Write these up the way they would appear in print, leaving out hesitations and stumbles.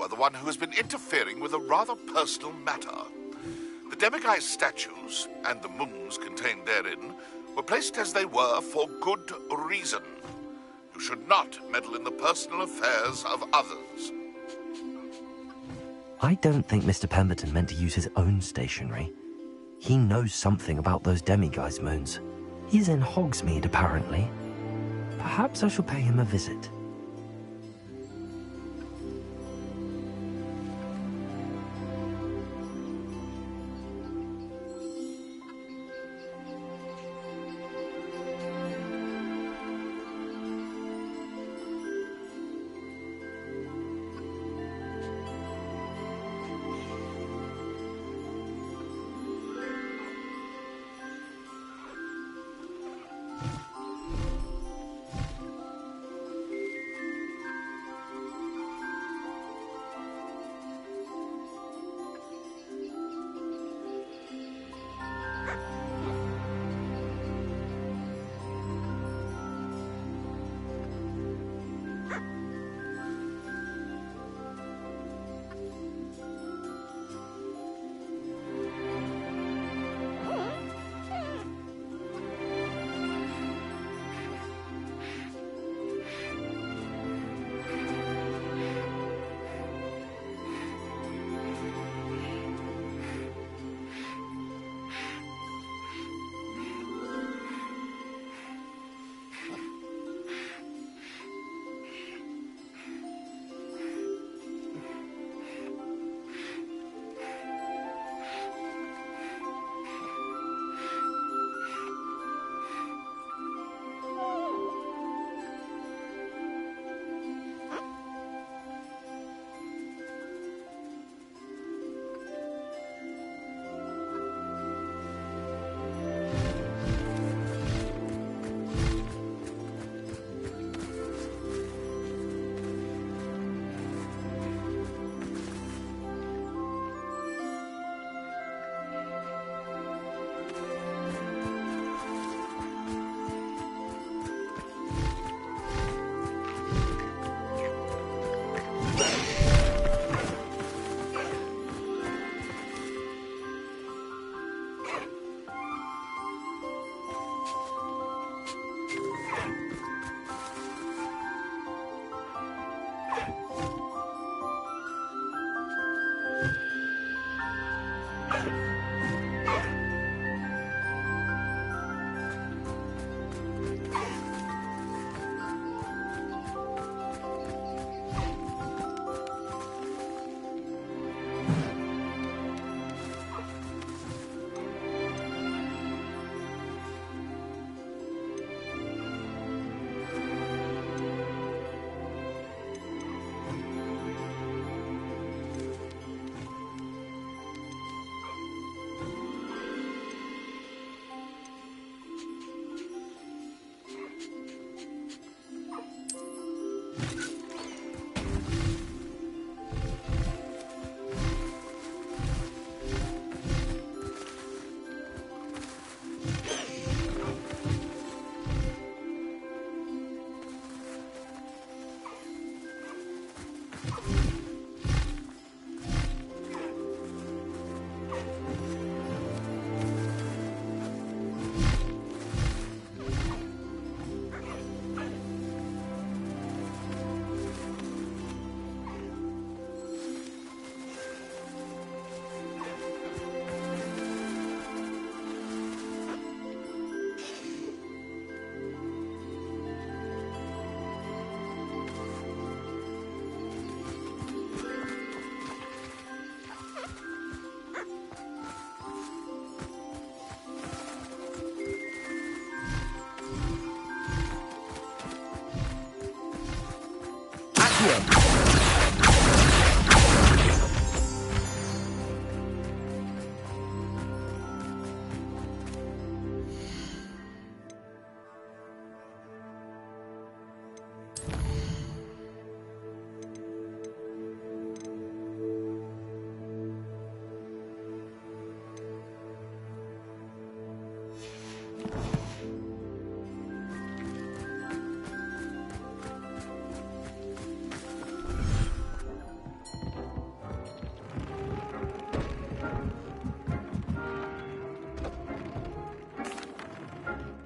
are the one who has been interfering with a rather personal matter. The demiguise statues, and the moons contained therein, were placed as they were for good reason. You should not meddle in the personal affairs of others. I don't think Mr. Pemberton meant to use his own stationery. He knows something about those demiguise moons. He's in Hogsmeade, apparently. Perhaps I shall pay him a visit.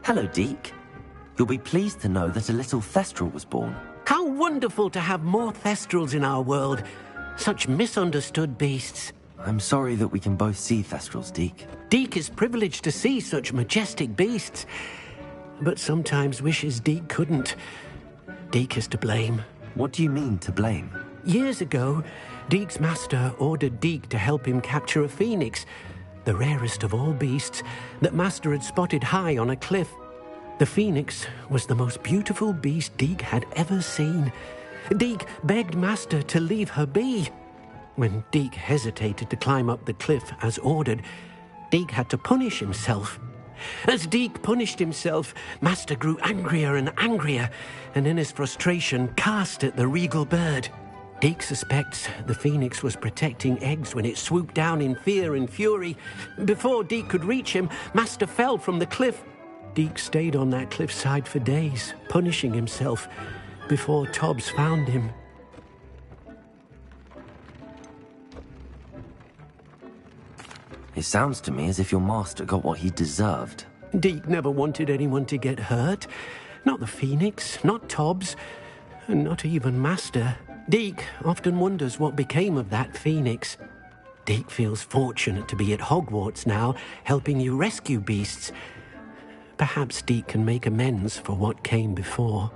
Hello, Deke. You'll be pleased to know that a little Thestral was born. How wonderful to have more Thestrals in our world. Such misunderstood beasts. I'm sorry that we can both see Thestrals, Deke. Deke is privileged to see such majestic beasts, but sometimes wishes Deke couldn't. Deke is to blame. What do you mean, to blame? Years ago, Deke's master ordered Deke to help him capture a phoenix, the rarest of all beasts, that master had spotted high on a cliff. The phoenix was the most beautiful beast Deke had ever seen. Deke begged master to leave her be. When Deke hesitated to climb up the cliff as ordered, Deke had to punish himself. As Deke punished himself, master grew angrier and angrier, and in his frustration cast at the regal bird. Deke suspects the phoenix was protecting eggs when it swooped down in fear and fury. Before Deke could reach him, master fell from the cliff. Deke stayed on that cliffside for days, punishing himself, before Tobbs found him. It sounds to me as if your master got what he deserved. Deke never wanted anyone to get hurt. Not the phoenix, not Tobbs, and not even master. Deke often wonders what became of that phoenix. Deke feels fortunate to be at Hogwarts now, helping you rescue beasts. Perhaps Deke can make amends for what came before.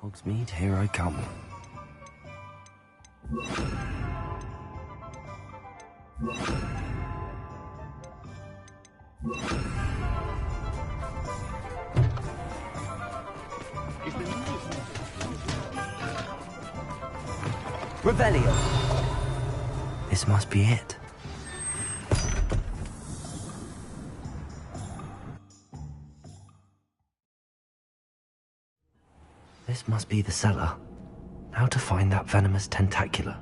Hogsmeade, here I come. Revelio! This must be it. This must be the cellar. How to find that venomous tentacula?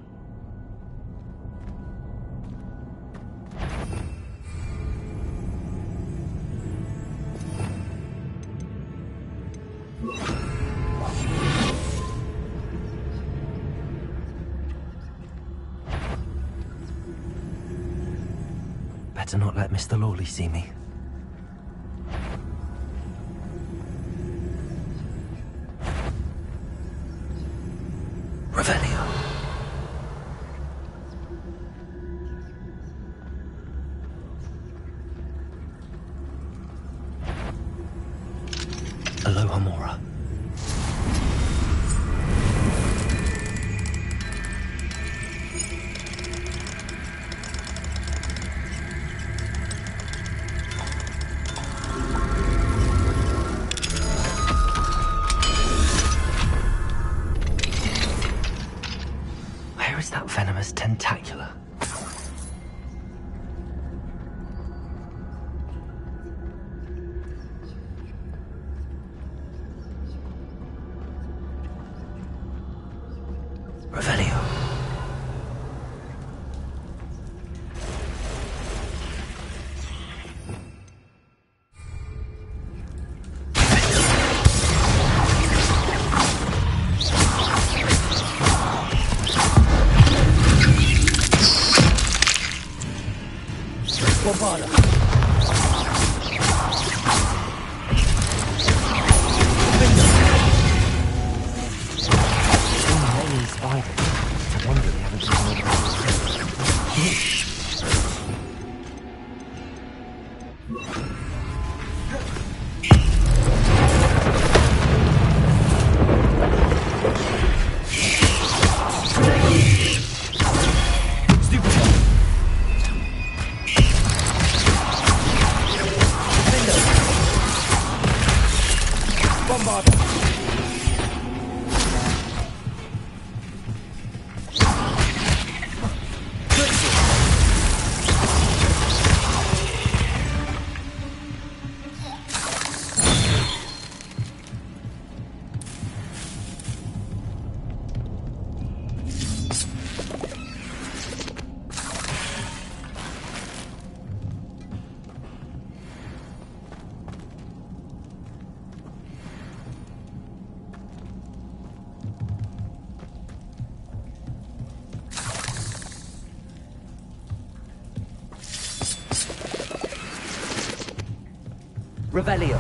Better not let Mr. Lawley see me. Revelio. Alohomora. Revelio. Revelio.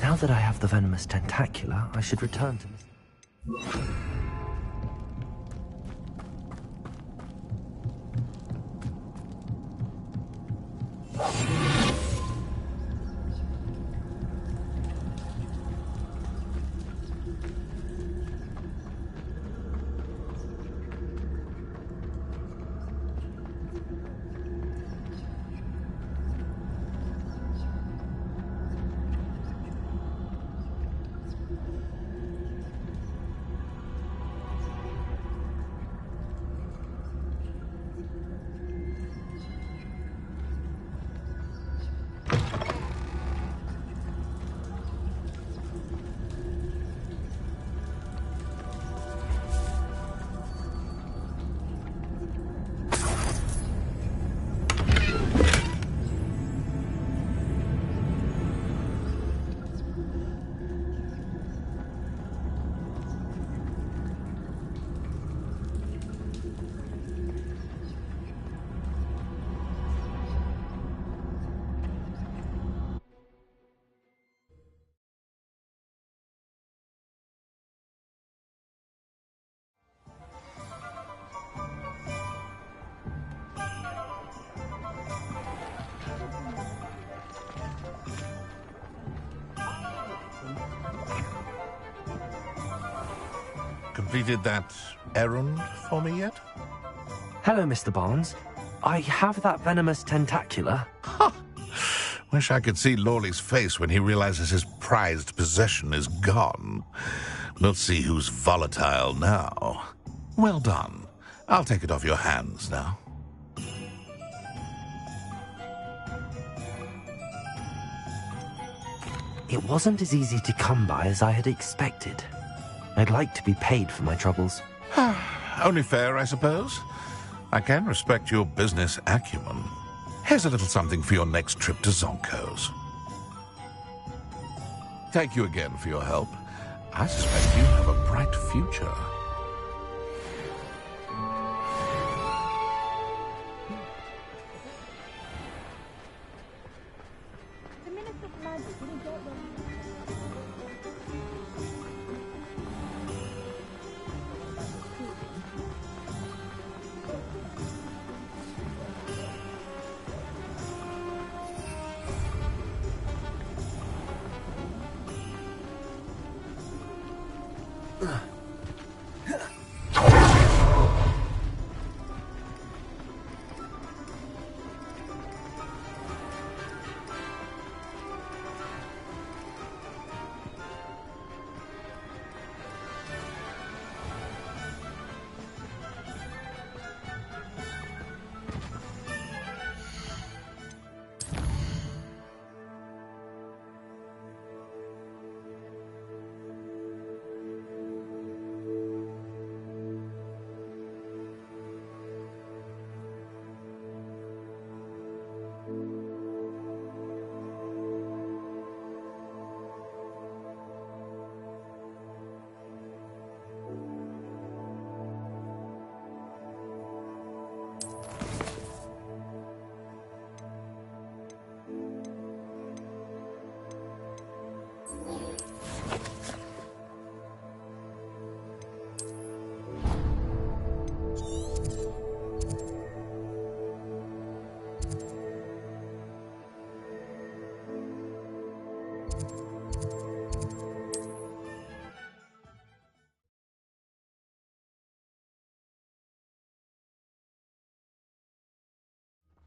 Now that I have the venomous tentacula, I should return to Mr. Completed that errand for me yet? Hello, Mr. Barnes. I have that venomous tentacula. Ha! Wish I could see Lawley's face when he realizes his prized possession is gone. We'll see who's volatile now. Well done. I'll take it off your hands now. It wasn't as easy to come by as I had expected. I'd like to be paid for my troubles. Only fair, I suppose. I can respect your business acumen. Here's a little something for your next trip to Zonko's. Thank you again for your help. I suspect you have a bright future.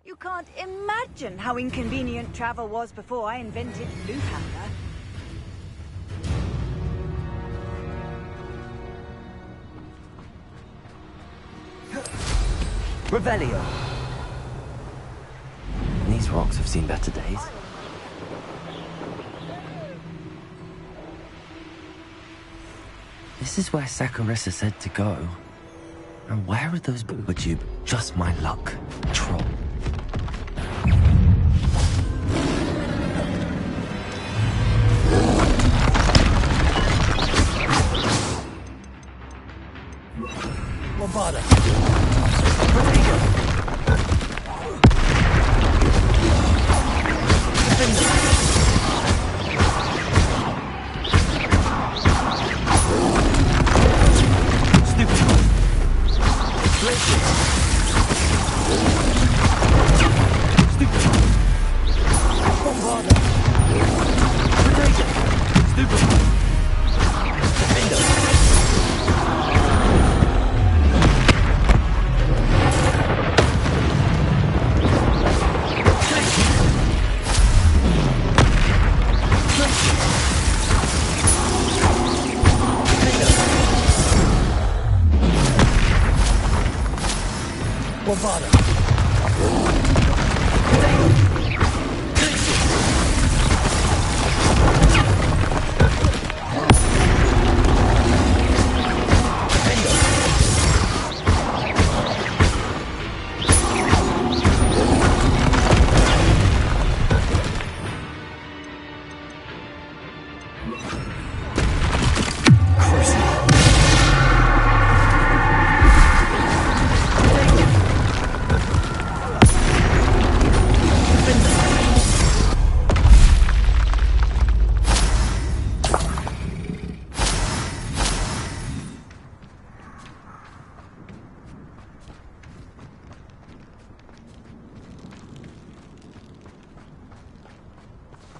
You can't imagine how inconvenient travel was before I invented blue powder. Revelio! These rocks have seen better days. This is where Saccharissa said to go. And where are those Boobatube? Just my luck. Troll. Bombarda.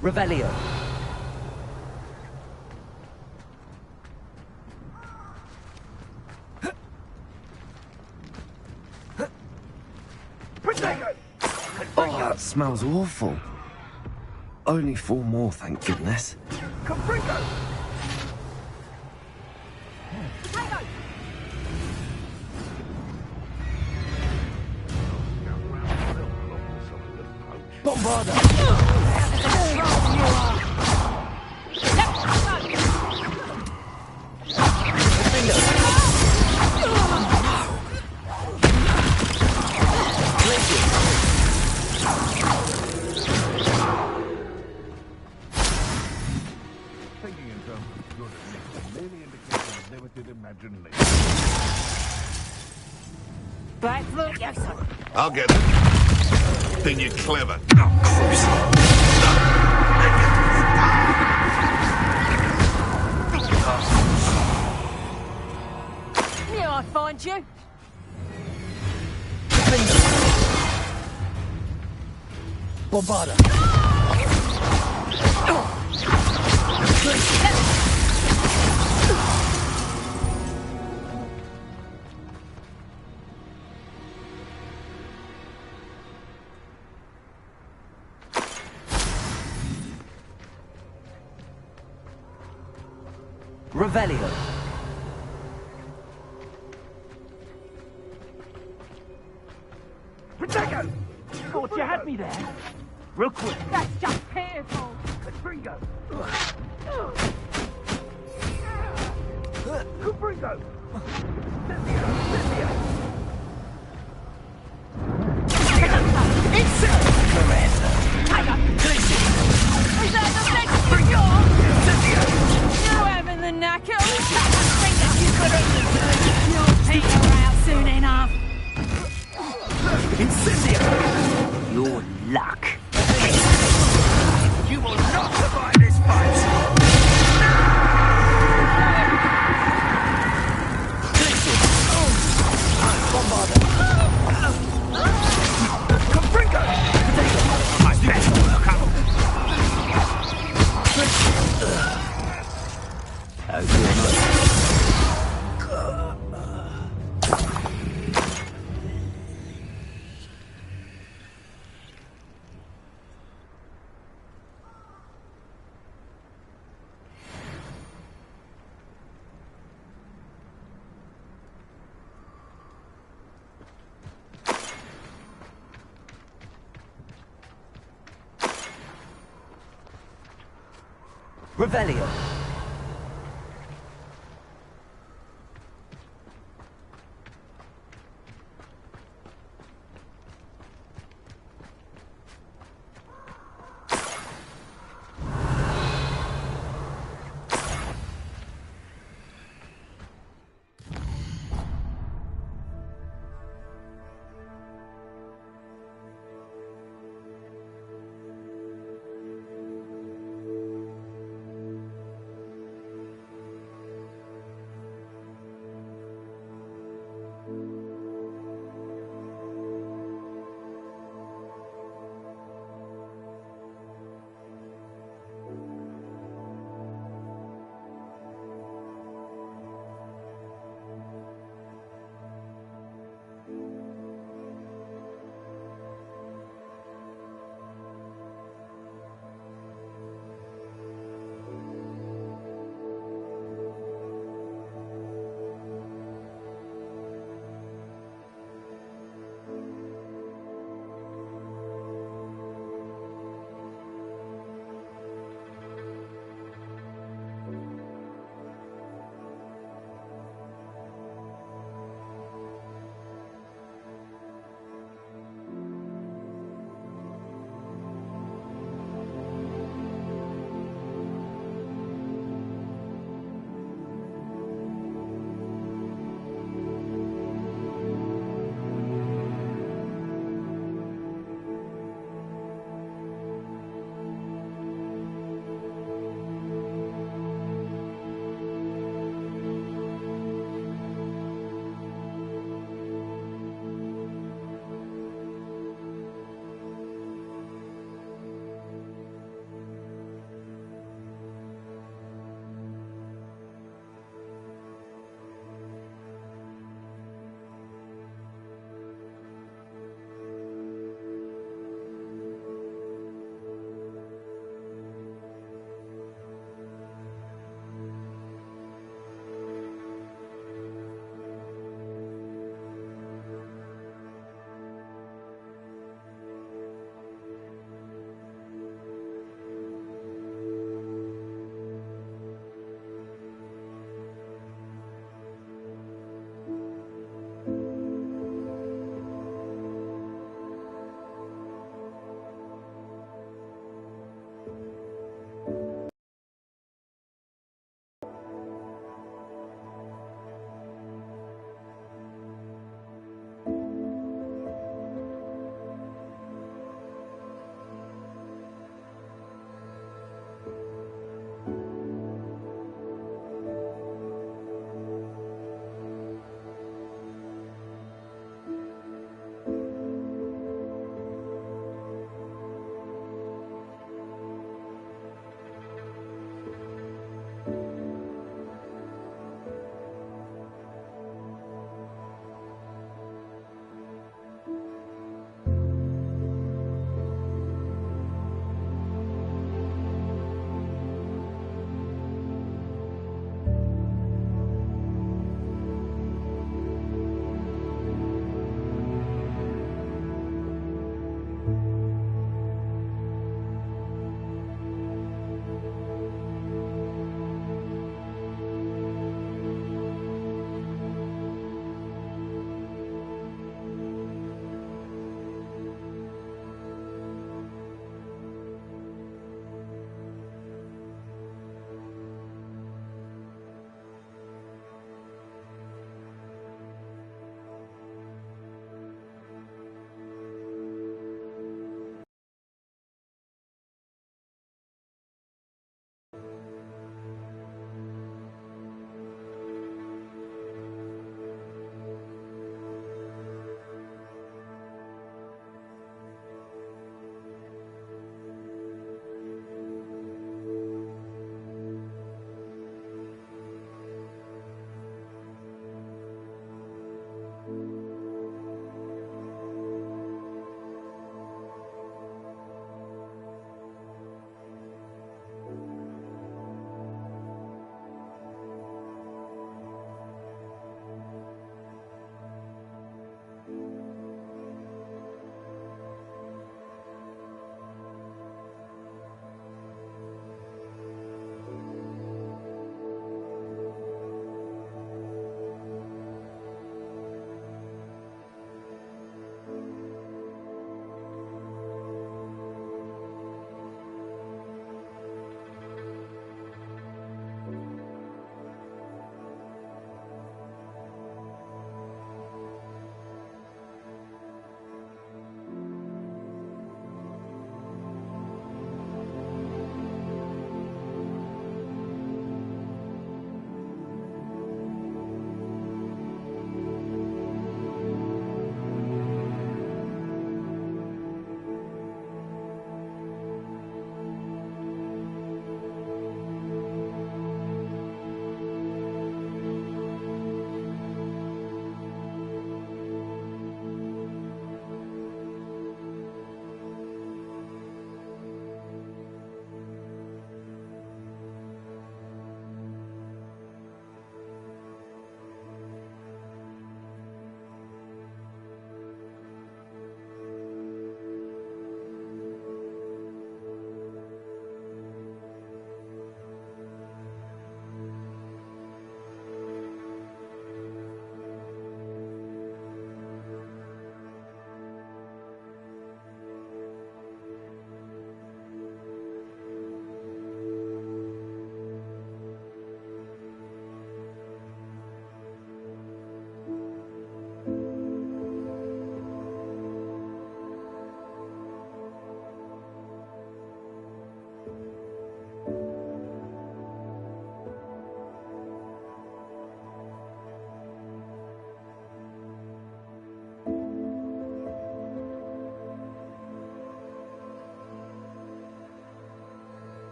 Revelio. Oh, that smells awful. Only 4 more, thank goodness. Caprico! Bombarda! Thinking in terms of good and evil merely indicates a limited imagination. Right, look, yes, sir. I'll get it. Think you're clever. Knew I'd find you. Bombarda! Revelio. Protego! Thought you had me there. Real quick. That's just pitiful. Caprico! Caprico! Is that the next thing you're having the knacker? You could You'll peter out soon enough. Incendio! Your luck. You will not survive this fight! Bombarda! Caprico! I better work out! Revelio.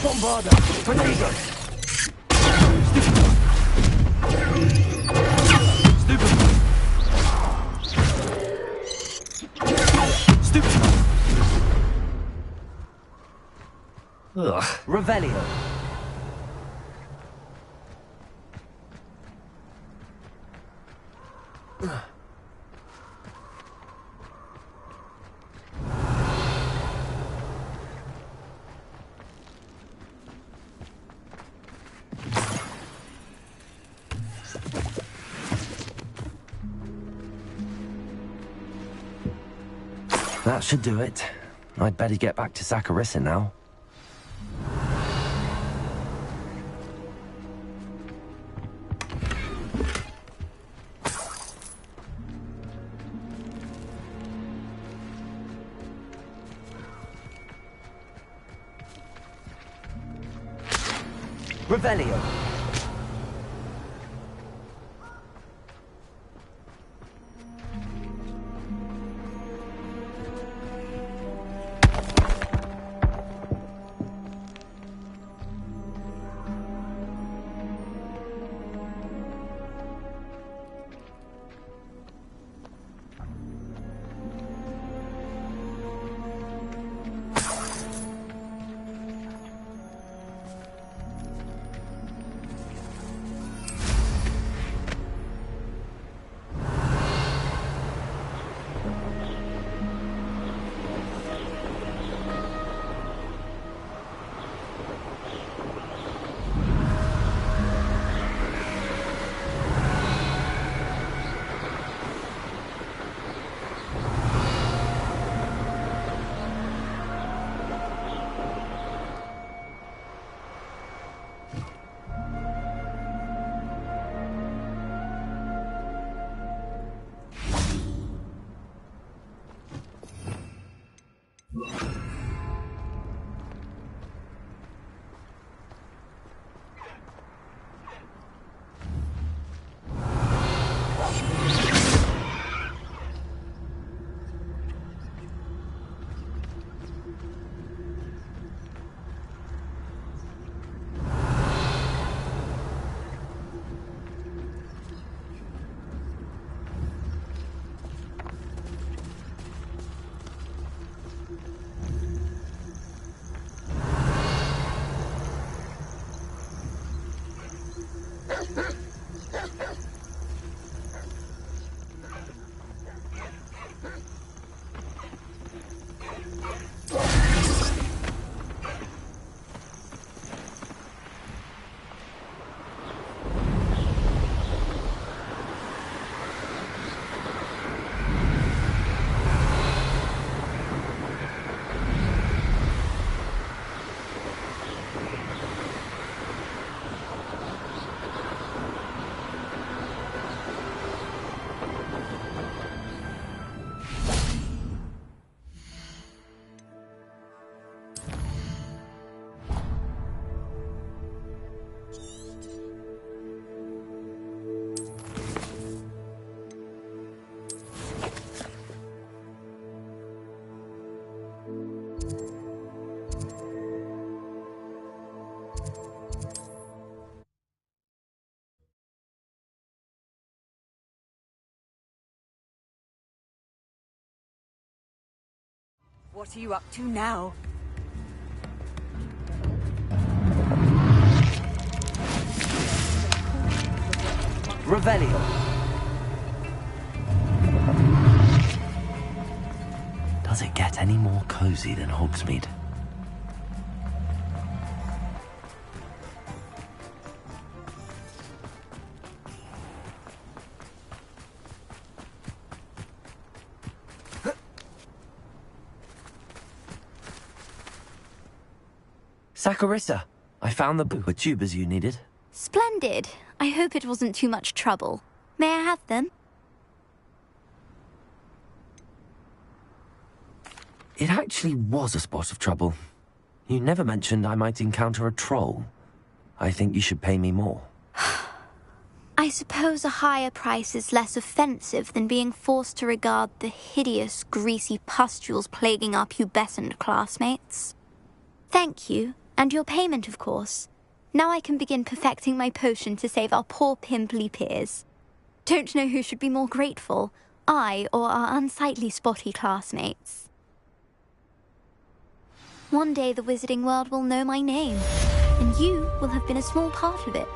Bombarda! Potato! Stupefy! Ugh. Revelio! That should do it. I'd better get back to Saccharissa now. Revelio. What are you up to now? Revelio. Does it get any more cozy than Hogsmeade? Saccharissa, I found the tubers you needed. Splendid. I hope it wasn't too much trouble. May I have them? It actually was a spot of trouble. You never mentioned I might encounter a troll. I think you should pay me more. I suppose a higher price is less offensive than being forced to regard the hideous, greasy pustules plaguing our pubescent classmates. Thank you, And your payment, of course. Now I can begin perfecting my potion to save our poor pimply peers. Don't know who should be more grateful, I or our unsightly spotty classmates. One day the wizarding world will know my name, and you will have been a small part of it.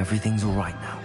everything's all right now.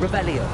Revelio.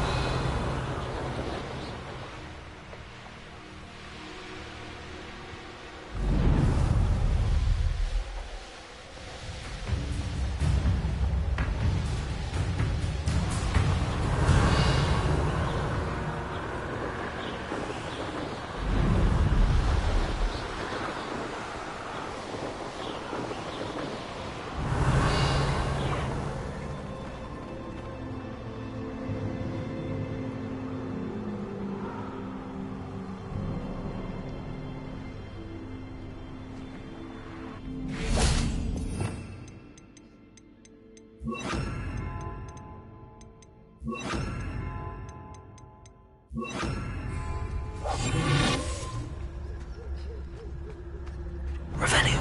Revelio.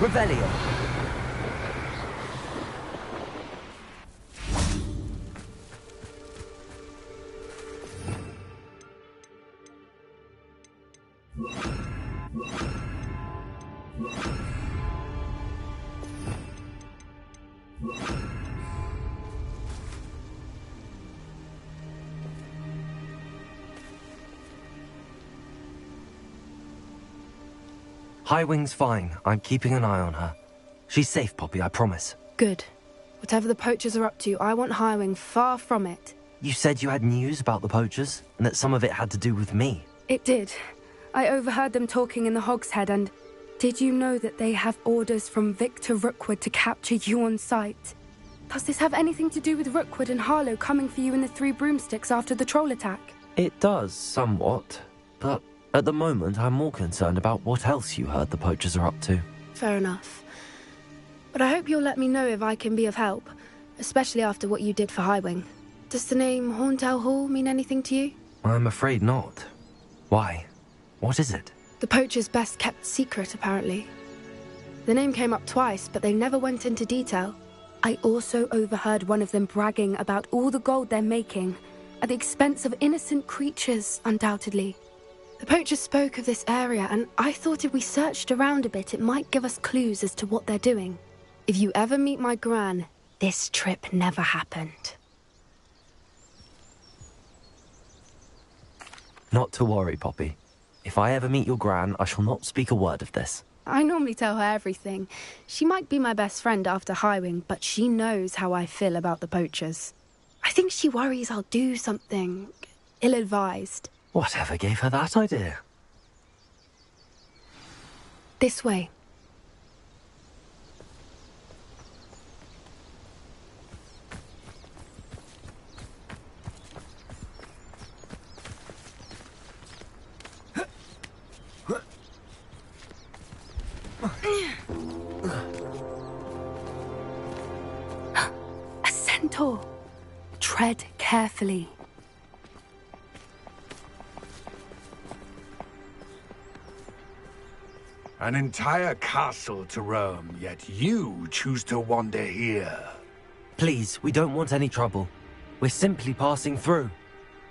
Revelio. Highwing's fine. I'm keeping an eye on her. She's safe, Poppy, I promise. Good. Whatever the poachers are up to, I want Highwing far from it. You said you had news about the poachers, and that some of it had to do with me. It did. I overheard them talking in the Hogshead, and did you know that they have orders from Victor Rookwood to capture you on sight? Does this have anything to do with Rookwood and Harlow coming for you in the Three Broomsticks after the troll attack? It does, somewhat. But at the moment, I'm more concerned about what else you heard the poachers are up to. Fair enough. But I hope you'll let me know if I can be of help, especially after what you did for Highwing. Does the name Horntail Hall mean anything to you? I'm afraid not. Why? What is it? The poachers' best kept secret, apparently. The name came up twice, but they never went into detail. I also overheard one of them bragging about all the gold they're making, at the expense of innocent creatures, undoubtedly. The poachers spoke of this area, and I thought if we searched around a bit, it might give us clues as to what they're doing. If you ever meet my Gran, this trip never happened. Not to worry, Poppy. If I ever meet your Gran, I shall not speak a word of this. I normally tell her everything. She might be my best friend after Highwing, but she knows how I feel about the poachers. I think she worries I'll do something ill-advised. Whatever gave her that idea? This way. A centaur. Tread carefully. An entire castle to roam, yet you choose to wander here. Please, we don't want any trouble. We're simply passing through.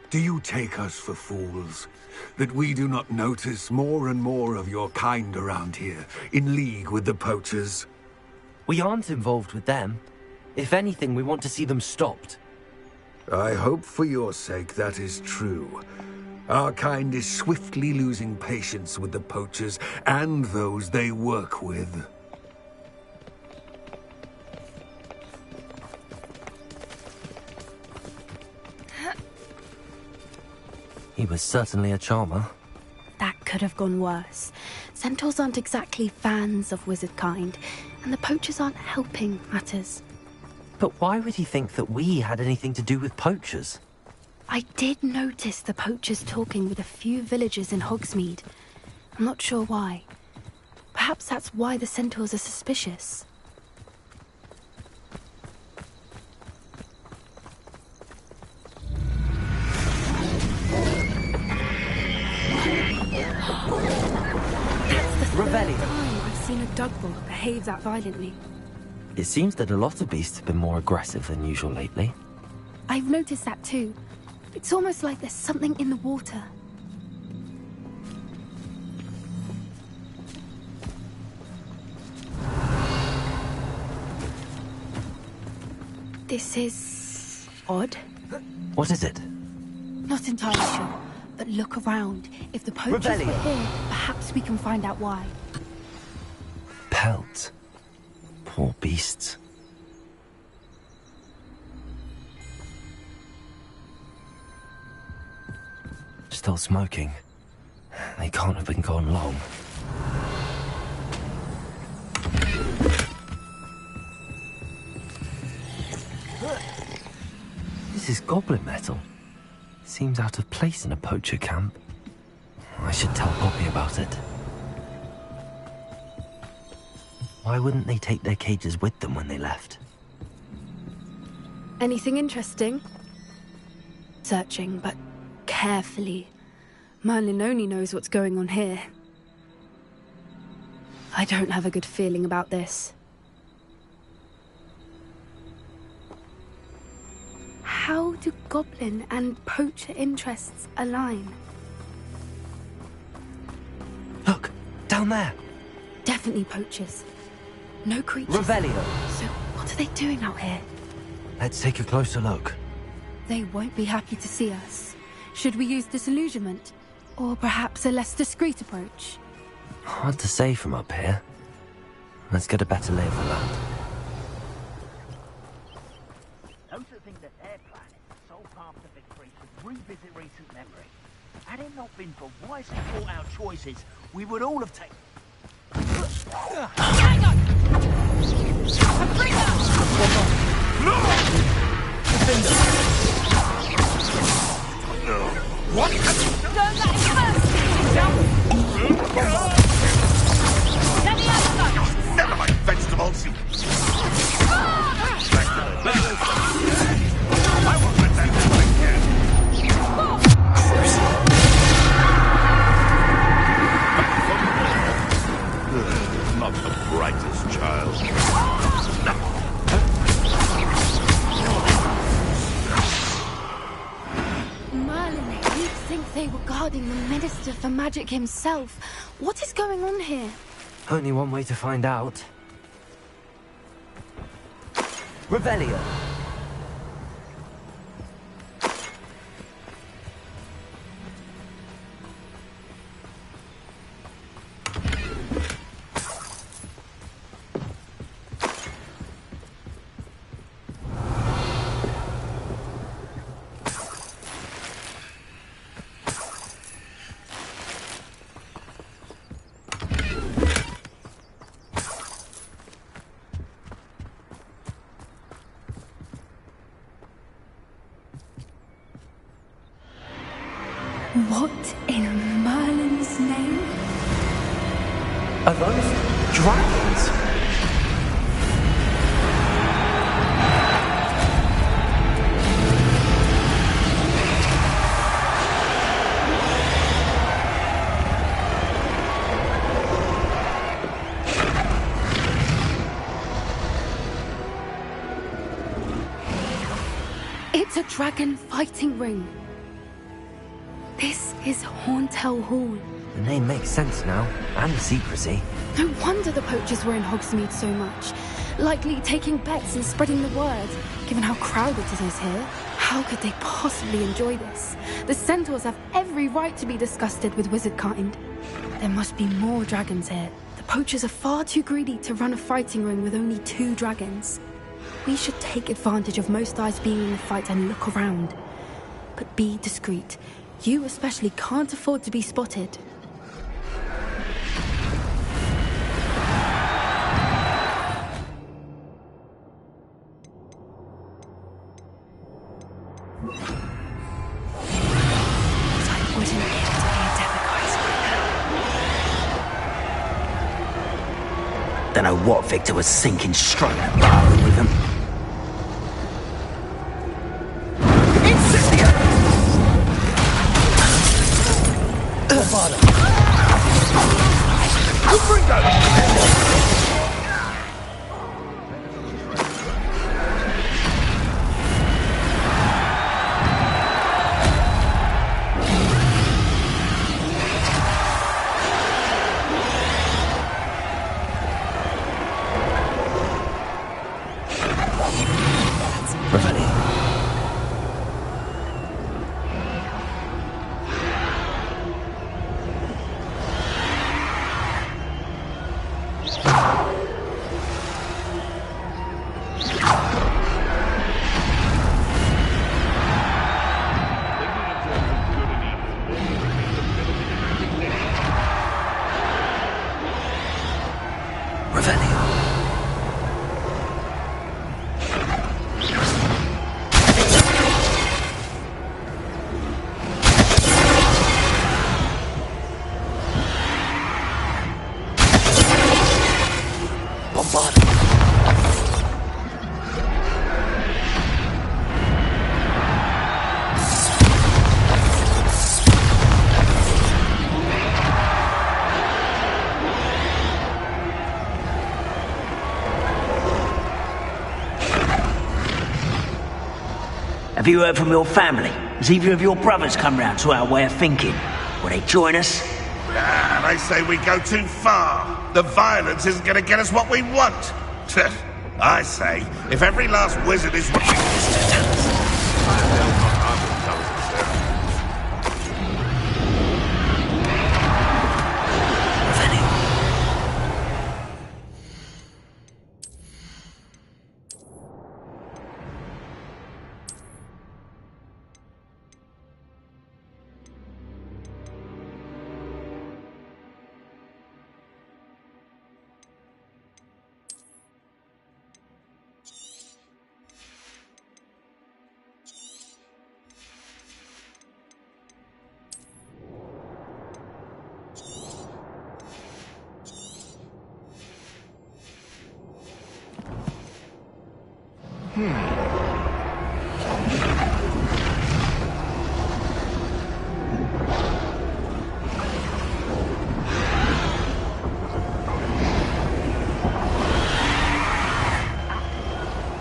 Do you take us for fools? That we do not notice more and more of your kind around here, in league with the poachers? We aren't involved with them. If anything, we want to see them stopped. I hope for your sake that is true. Our kind is swiftly losing patience with the poachers and those they work with. He was certainly a charmer. That could have gone worse. Centaurs aren't exactly fans of wizard kind, and the poachers aren't helping matters. But why would he think that we had anything to do with poachers? I did notice the poachers talking with a few villagers in Hogsmeade. I'm not sure why. Perhaps that's why the centaurs are suspicious. Jugbolt behaves that violently. It seems that a lot of beasts have been more aggressive than usual lately. I've noticed that too. It's almost like there's something in the water. This is odd. What is it? Not entirely sure, but look around. If the poachers were here, perhaps we can find out why. Pelts. Poor beasts. Still smoking. They can't have been gone long. This is goblin metal. Seems out of place in a poacher camp. I should tell Poppy about it. Why wouldn't they take their cages with them when they left? Anything interesting? Searching, but carefully. Merlin only knows what's going on here. I don't have a good feeling about this. How do goblin and poacher interests align? Look! Down there! Definitely poachers. No creatures. Revelio! So what are they doing out here? Let's take a closer look. They won't be happy to see us. Should we use disillusionment? Or perhaps a less discreet approach? Hard to say from up here. Let's get a better lay of the land. Those that think that their planet, the sole path to victory, should revisit recent memory. Had it not been for wisely thought out choices, we would all have taken... Hang on! Bring up! What? Go that first! Jump! Then the other side! Never mind vegetables, you... I won't let that happen again. Not the brightest child. Merlin, you'd think they were guarding the Minister for Magic himself. What is going on here? Only one way to find out. Revelio! What in Merlin's name? Are those dragons? It's a dragon fighting ring. This is Horntail Hall. The name makes sense now, and the secrecy. No wonder the poachers were in Hogsmeade so much. Likely taking bets and spreading the word, given how crowded it is here. How could they possibly enjoy this? The centaurs have every right to be disgusted with wizard kind. There must be more dragons here. The poachers are far too greedy to run a fighting ring with only 2 dragons. We should take advantage of most eyes being in the fight and look around. But be discreet. You especially can't afford to be spotted. I wouldn't give to be a demiguise right now. Don't know what Victor was sinking straight at barroom with him. Incendio! Revelio. Have you heard from your family? Has either of your brothers come round to our way of thinking? Will they join us? They say we go too far. The violence isn't going to get us what we want. I say, if every last wizard is what we used to tell us.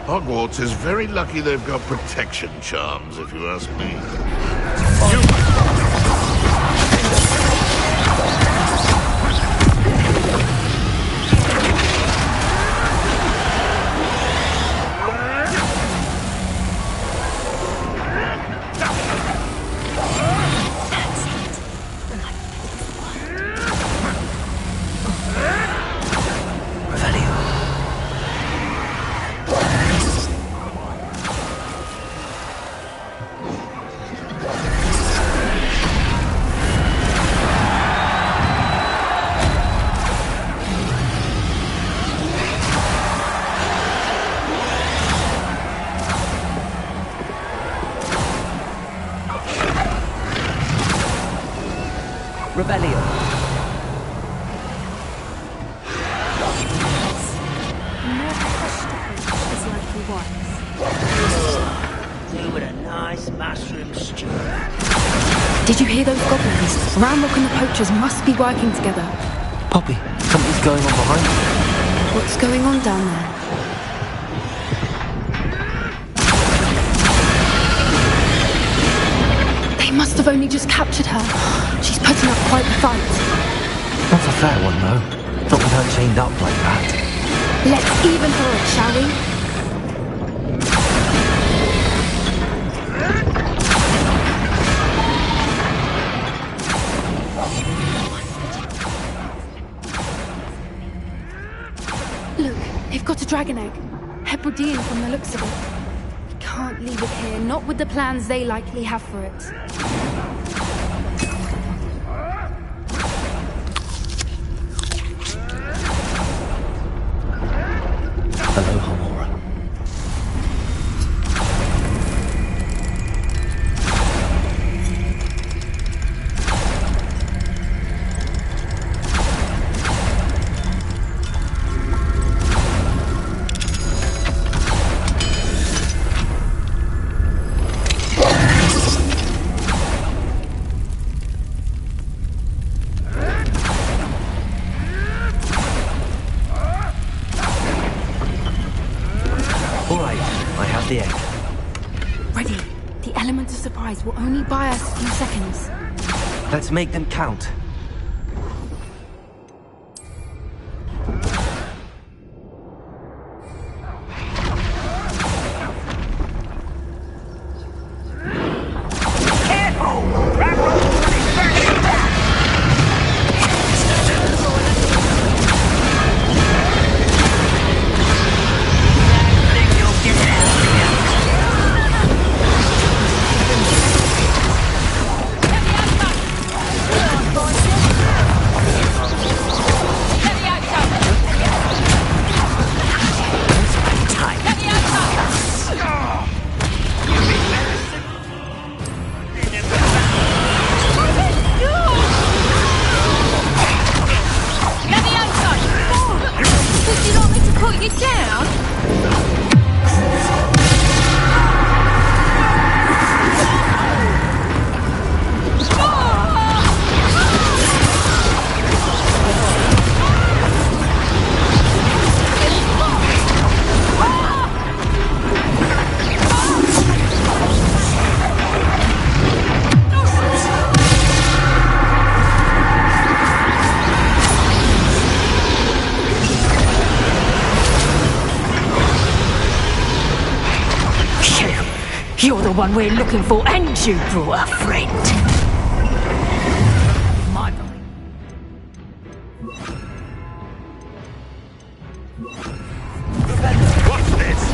Hogwarts is very lucky they've got protection charms, if you ask me. Revelio. They were a nice mushroom stew. Did you hear those goblins? Ranrock and the poachers must be working together. Poppy, something's going on behind you. What's going on down there? They must have only just captured her. She's putting up quite the fight. Not a fair one, though. Not with her chained up like that. Let's even her up, shall we? Look, they've got a dragon egg. Hebridean from the looks of it. We can't leave it here, not with the plans they likely have for it. Hello, Homora. The egg. Ready. The element of surprise will only buy us a few seconds. Let's make them count. You're the one we're looking for, and you brought a friend. My boy. What's this?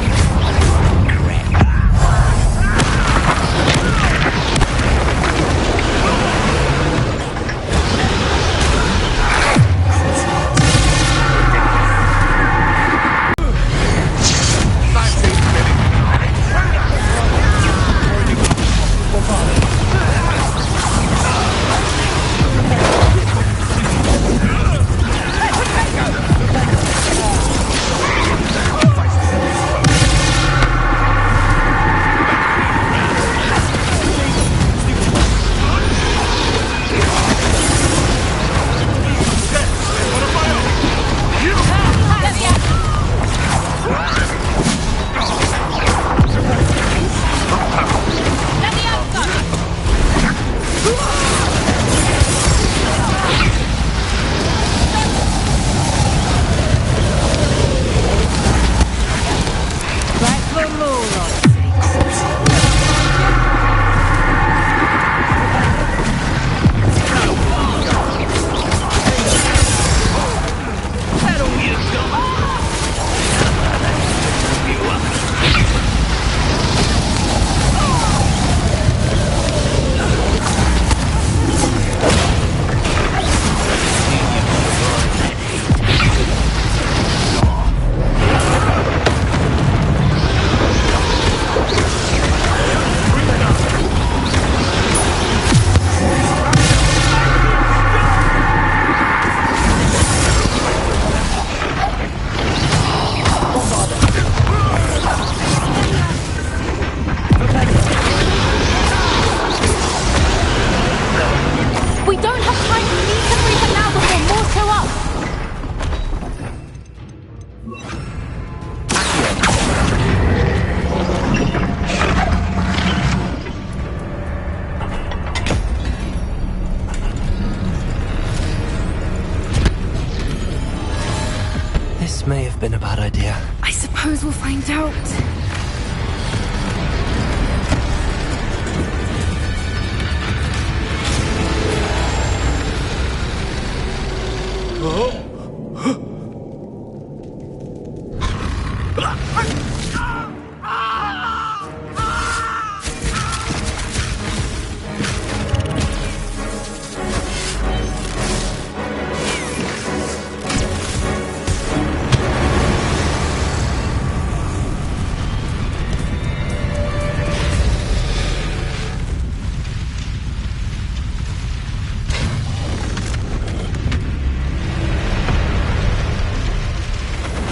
May have been a bad idea. I suppose we'll find out.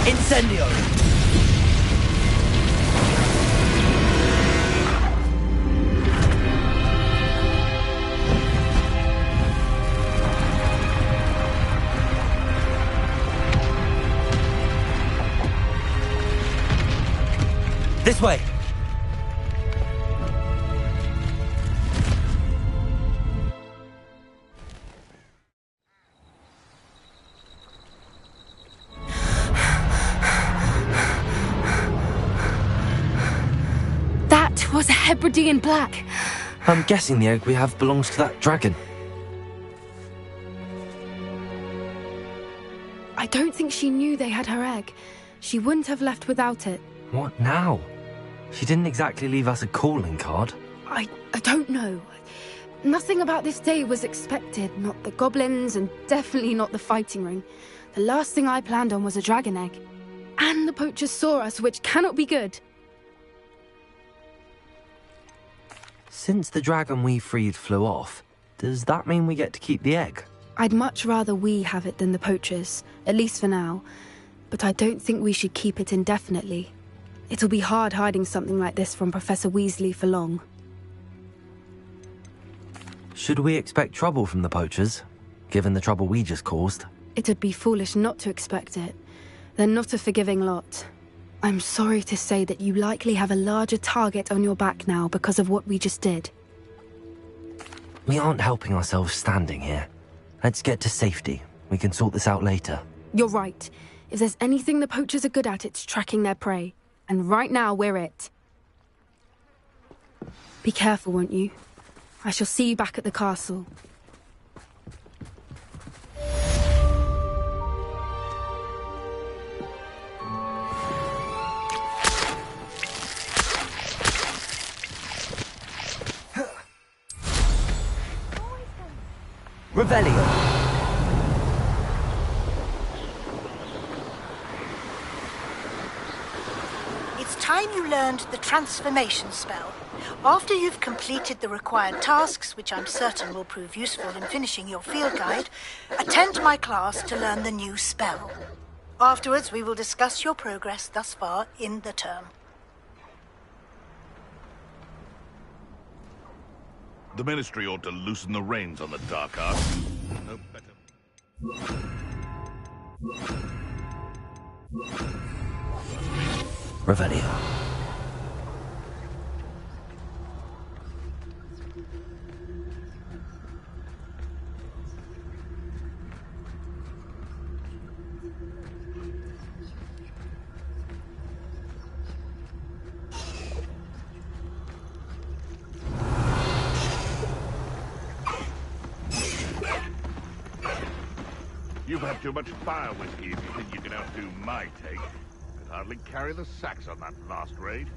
Incendio! This way! Was a Hebridean black. I'm guessing the egg we have belongs to that dragon. I don't think she knew they had her egg. She wouldn't have left without it. What now? She didn't exactly leave us a calling card. I don't know. Nothing about this day was expected. Not the goblins, and definitely not the fighting ring. The last thing I planned on was a dragon egg. And the poachers saw us, which cannot be good. Since the dragon we freed flew off, does that mean we get to keep the egg? I'd much rather we have it than the poachers, at least for now. But I don't think we should keep it indefinitely. It'll be hard hiding something like this from Professor Weasley for long. Should we expect trouble from the poachers, given the trouble we just caused? It'd be foolish not to expect it. They're not a forgiving lot. I'm sorry to say that you likely have a larger target on your back now because of what we just did. We aren't helping ourselves standing here. Let's get to safety. We can sort this out later. You're right. If there's anything the poachers are good at, it's tracking their prey. And right now, we're it. Be careful, won't you? I shall see you back at the castle. Revelio. It's time you learned the transformation spell. After you've completed the required tasks, which I'm certain will prove useful in finishing your field guide, attend my class to learn the new spell. Afterwards, we will discuss your progress thus far in the term. The Ministry ought to loosen the reins on the dark arts. No better. Revelio. You've had too much fire whiskey if you think you can outdo my take. Could hardly carry the sacks on that last raid.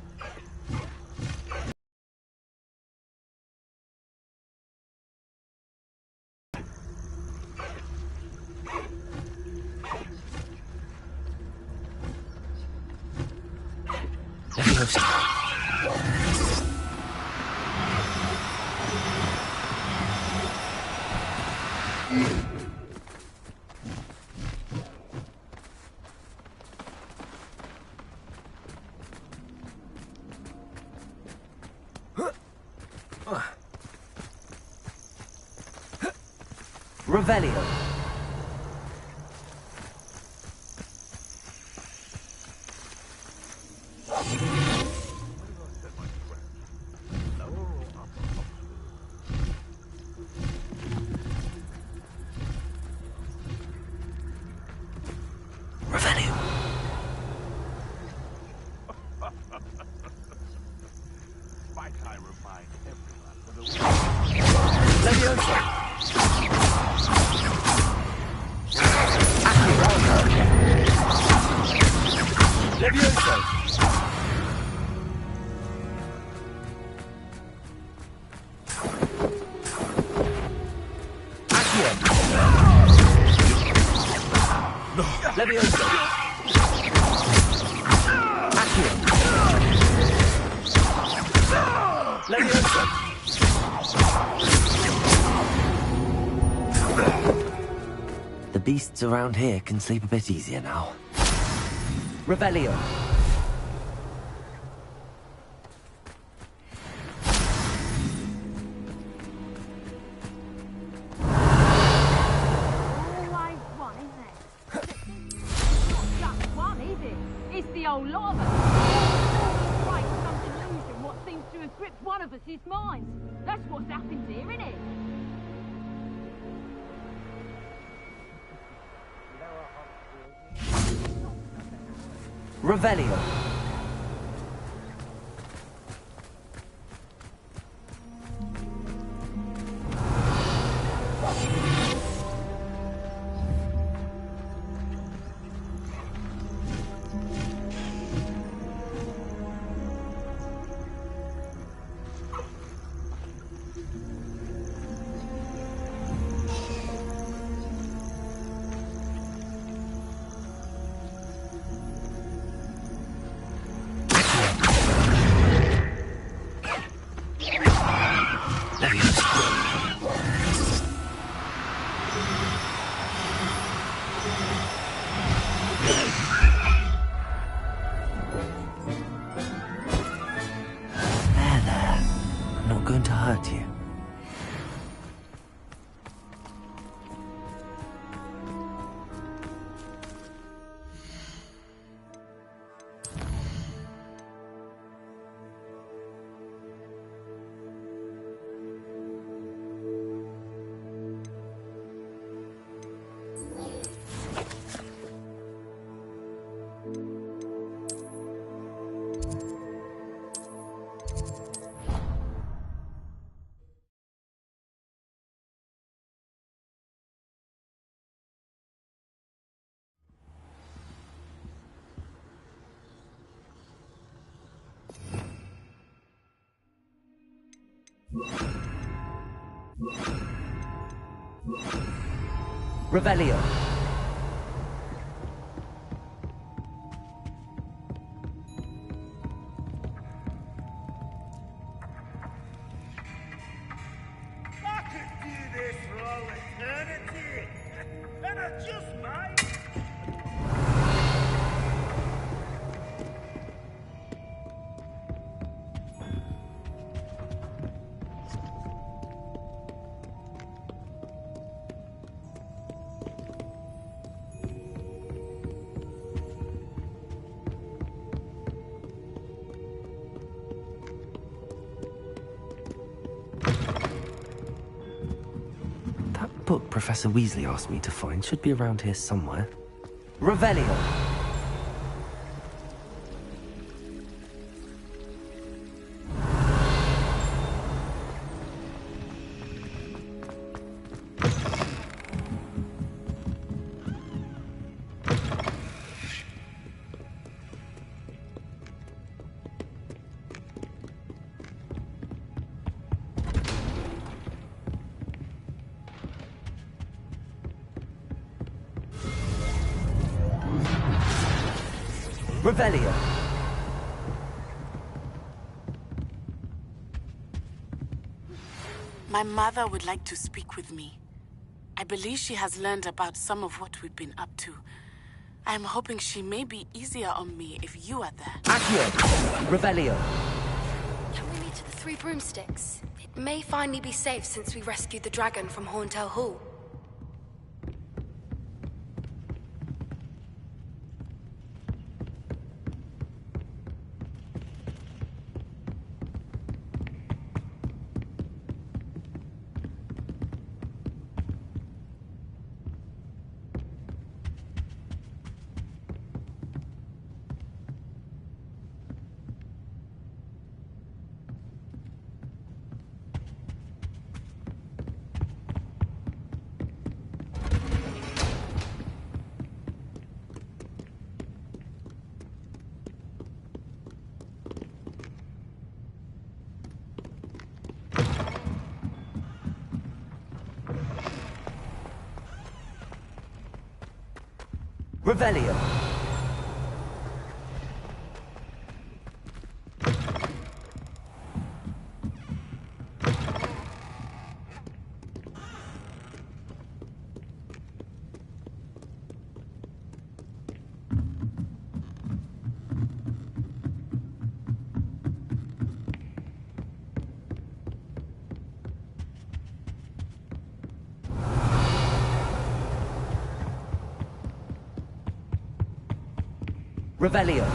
Revelio. Revelio. My time remind everyone of the Leviosa. Leviosa. Accio. Leviosa. Accio. Leviosa. The beasts around here can sleep a bit easier now. Revelio. Always one, isn't it? Not just one, is it? It's the whole lot of us. Right, some delusion what seems to have gripped one of us' minds. That's what's happened here, isn't it? Revelio. Going to hurt you. Revelio. I could do this for all eternity, and I just might. That book Professor Weasley asked me to find should be around here somewhere. Revelio. Revelio. My mother would like to speak with me. I believe she has learned about some of what we've been up to. I am hoping she may be easier on me if you are there. Accio. Revelio. Can we meet at the Three Broomsticks? It may finally be safe since we rescued the dragon from Horntail Hall. Revelio. Revelio.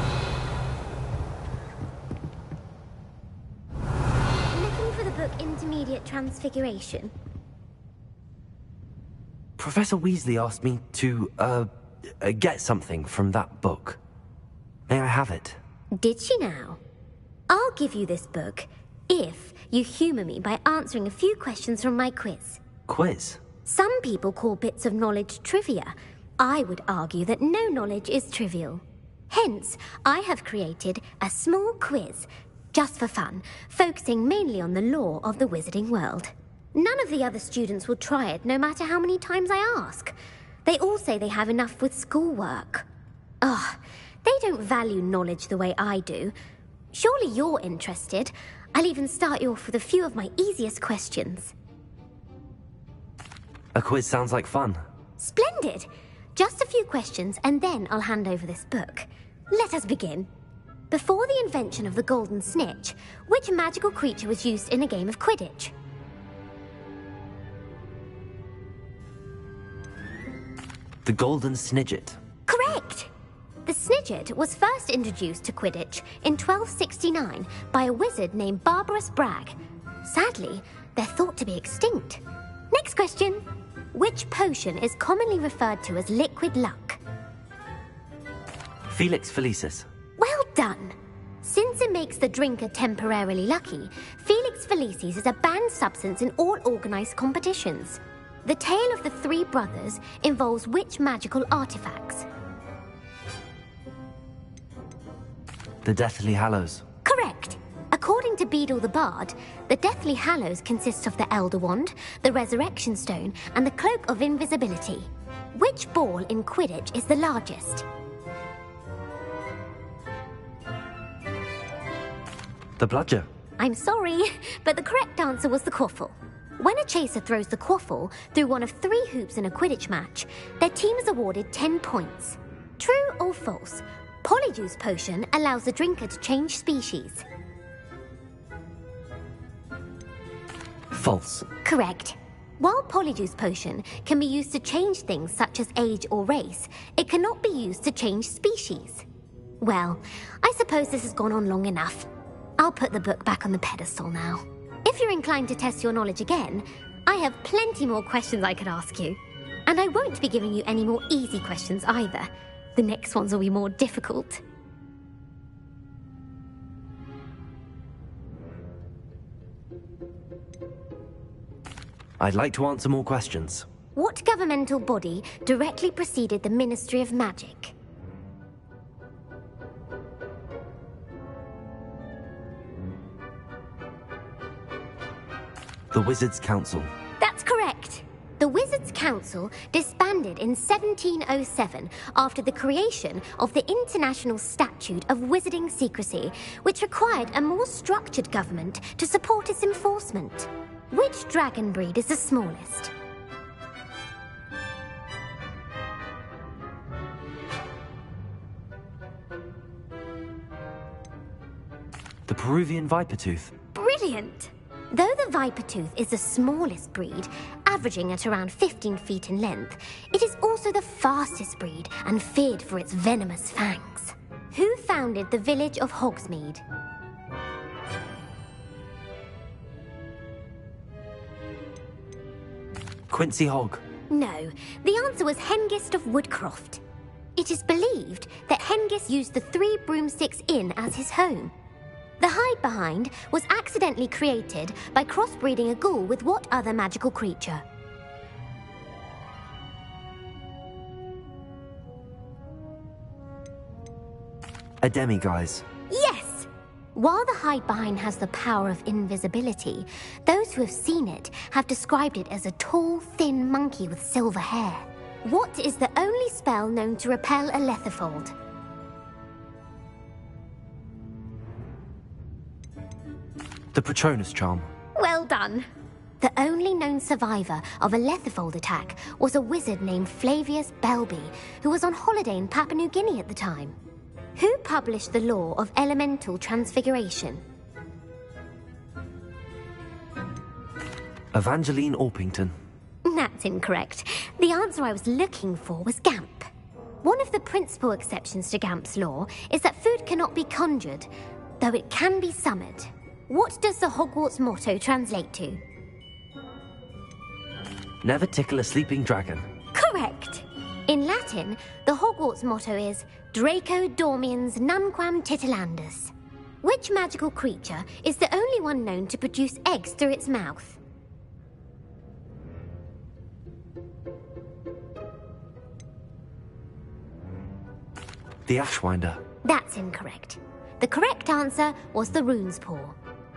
Looking for the book Intermediate Transfiguration. Professor Weasley asked me to, get something from that book. May I have it? Did she now? I'll give you this book if you humor me by answering a few questions from my quiz. Quiz? Some people call bits of knowledge trivia. I would argue that no knowledge is trivial. Hence, I have created a small quiz, just for fun, focusing mainly on the lore of the wizarding world. None of the other students will try it, no matter how many times I ask. They all say they have enough with schoolwork. Ugh, they don't value knowledge the way I do. Surely you're interested. I'll even start you off with a few of my easiest questions. A quiz sounds like fun. Splendid! Just a few questions, and then I'll hand over this book. Let us begin. Before the invention of the Golden Snitch, which magical creature was used in a game of Quidditch? The Golden Snidget. Correct! The Snidget was first introduced to Quidditch in 1269 by a wizard named Barbarous Bragg. Sadly, they're thought to be extinct. Next question. Which potion is commonly referred to as liquid luck? Felix Felicis. Well done! Since it makes the drinker temporarily lucky, Felix Felicis is a banned substance in all organized competitions. The tale of the three brothers involves which magical artifacts? The Deathly Hallows. Correct! According According to Beadle the Bard, the Deathly Hallows consists of the Elder Wand, the Resurrection Stone, and the Cloak of Invisibility. Which ball in Quidditch is the largest? The bludger. I'm sorry, but the correct answer was the quaffle. When a chaser throws the quaffle through one of 3 hoops in a Quidditch match, their team is awarded 10 points. True or false? Polyjuice Potion allows the drinker to change species. False. Correct. While Polyjuice Potion can be used to change things such as age or race, it cannot be used to change species. Well, I suppose this has gone on long enough. I'll put the book back on the pedestal now. If you're inclined to test your knowledge again, I have plenty more questions I could ask you. And I won't be giving you any more easy questions either. The next ones will be more difficult. I'd like to answer more questions. What governmental body directly preceded the Ministry of Magic? The Wizards' Council. That's correct. The Wizards' Council disbanded in 1707 after the creation of the International Statute of Wizarding Secrecy, which required a more structured government to support its enforcement. Which dragon breed is the smallest? The Peruvian Vipertooth. Brilliant! Though the Vipertooth is the smallest breed, averaging at around 15 feet in length, it is also the fastest breed and feared for its venomous fangs. Who founded the village of Hogsmeade? Quincy Hogg. No, the answer was Hengist of Woodcroft. It is believed that Hengist used the 3 Broomsticks Inn as his home. The Hide-Behind was accidentally created by crossbreeding a ghoul with what other magical creature? A demiguise. Yes! While the Hide-Behind has the power of invisibility, those who have seen it have described it as a tall, thin monkey with silver hair. What is the only spell known to repel a Lethifold? The Patronus Charm. Well done. The only known survivor of a Lethifold attack was a wizard named Flavius Belby, who was on holiday in Papua New Guinea at the time. Who published the law of elemental transfiguration? Evangeline Orpington. That's incorrect. The answer I was looking for was Gamp. One of the principal exceptions to Gamp's law is that food cannot be conjured, though it can be summoned. What does the Hogwarts motto translate to? Never tickle a sleeping dragon. Correct. In Latin, the Hogwarts motto is Draco Dormiens Nunquam Titilandus. Which magical creature is the only one known to produce eggs through its mouth? The Ashwinder. That's incorrect. The correct answer was the Rune's Paw.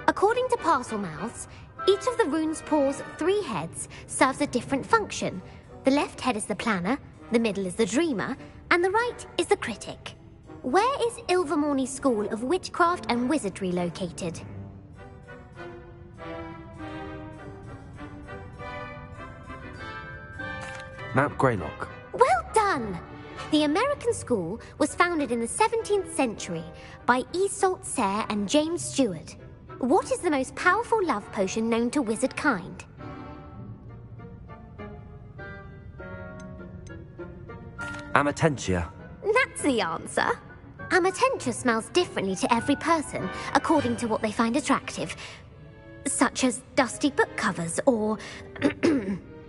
According to Parselmouths, each of the Rune's Paw's 3 heads serves a different function. The left head is the planner, the middle is the dreamer, and the right is the critic. Where is Ilvermorny School of Witchcraft and Wizardry located? Mount Greylock. Well done! The American school was founded in the 17th century by Iseult Sayre and James Stewart. What is the most powerful love potion known to wizard kind? Amatentia. That's the answer. Amatentia smells differently to every person, according to what they find attractive, such as dusty book covers or...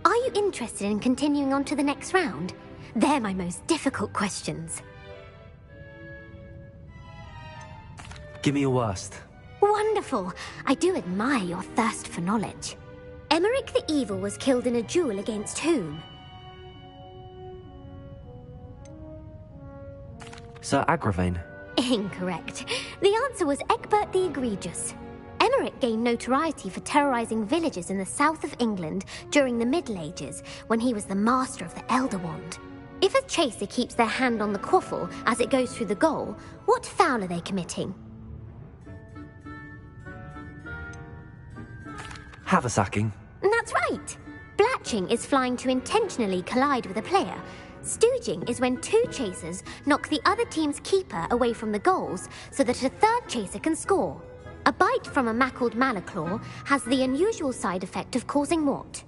Are you interested in continuing on to the next round? They're my most difficult questions. Give me your worst. Wonderful. I do admire your thirst for knowledge. Emeric the Evil was killed in a duel against whom? Sir Agravain. Incorrect. The answer was Egbert the Egregious. Cleric gained notoriety for terrorizing villages in the south of England during the Middle Ages, when he was the master of the Elder Wand. If a chaser keeps their hand on the quaffle as it goes through the goal, what foul are they committing? Haversacking. That's right. Blatching is flying to intentionally collide with a player. Stooging is when two chasers knock the other team's keeper away from the goals so that a third chaser can score. A bite from a mackled malaclaw has the unusual side effect of causing what?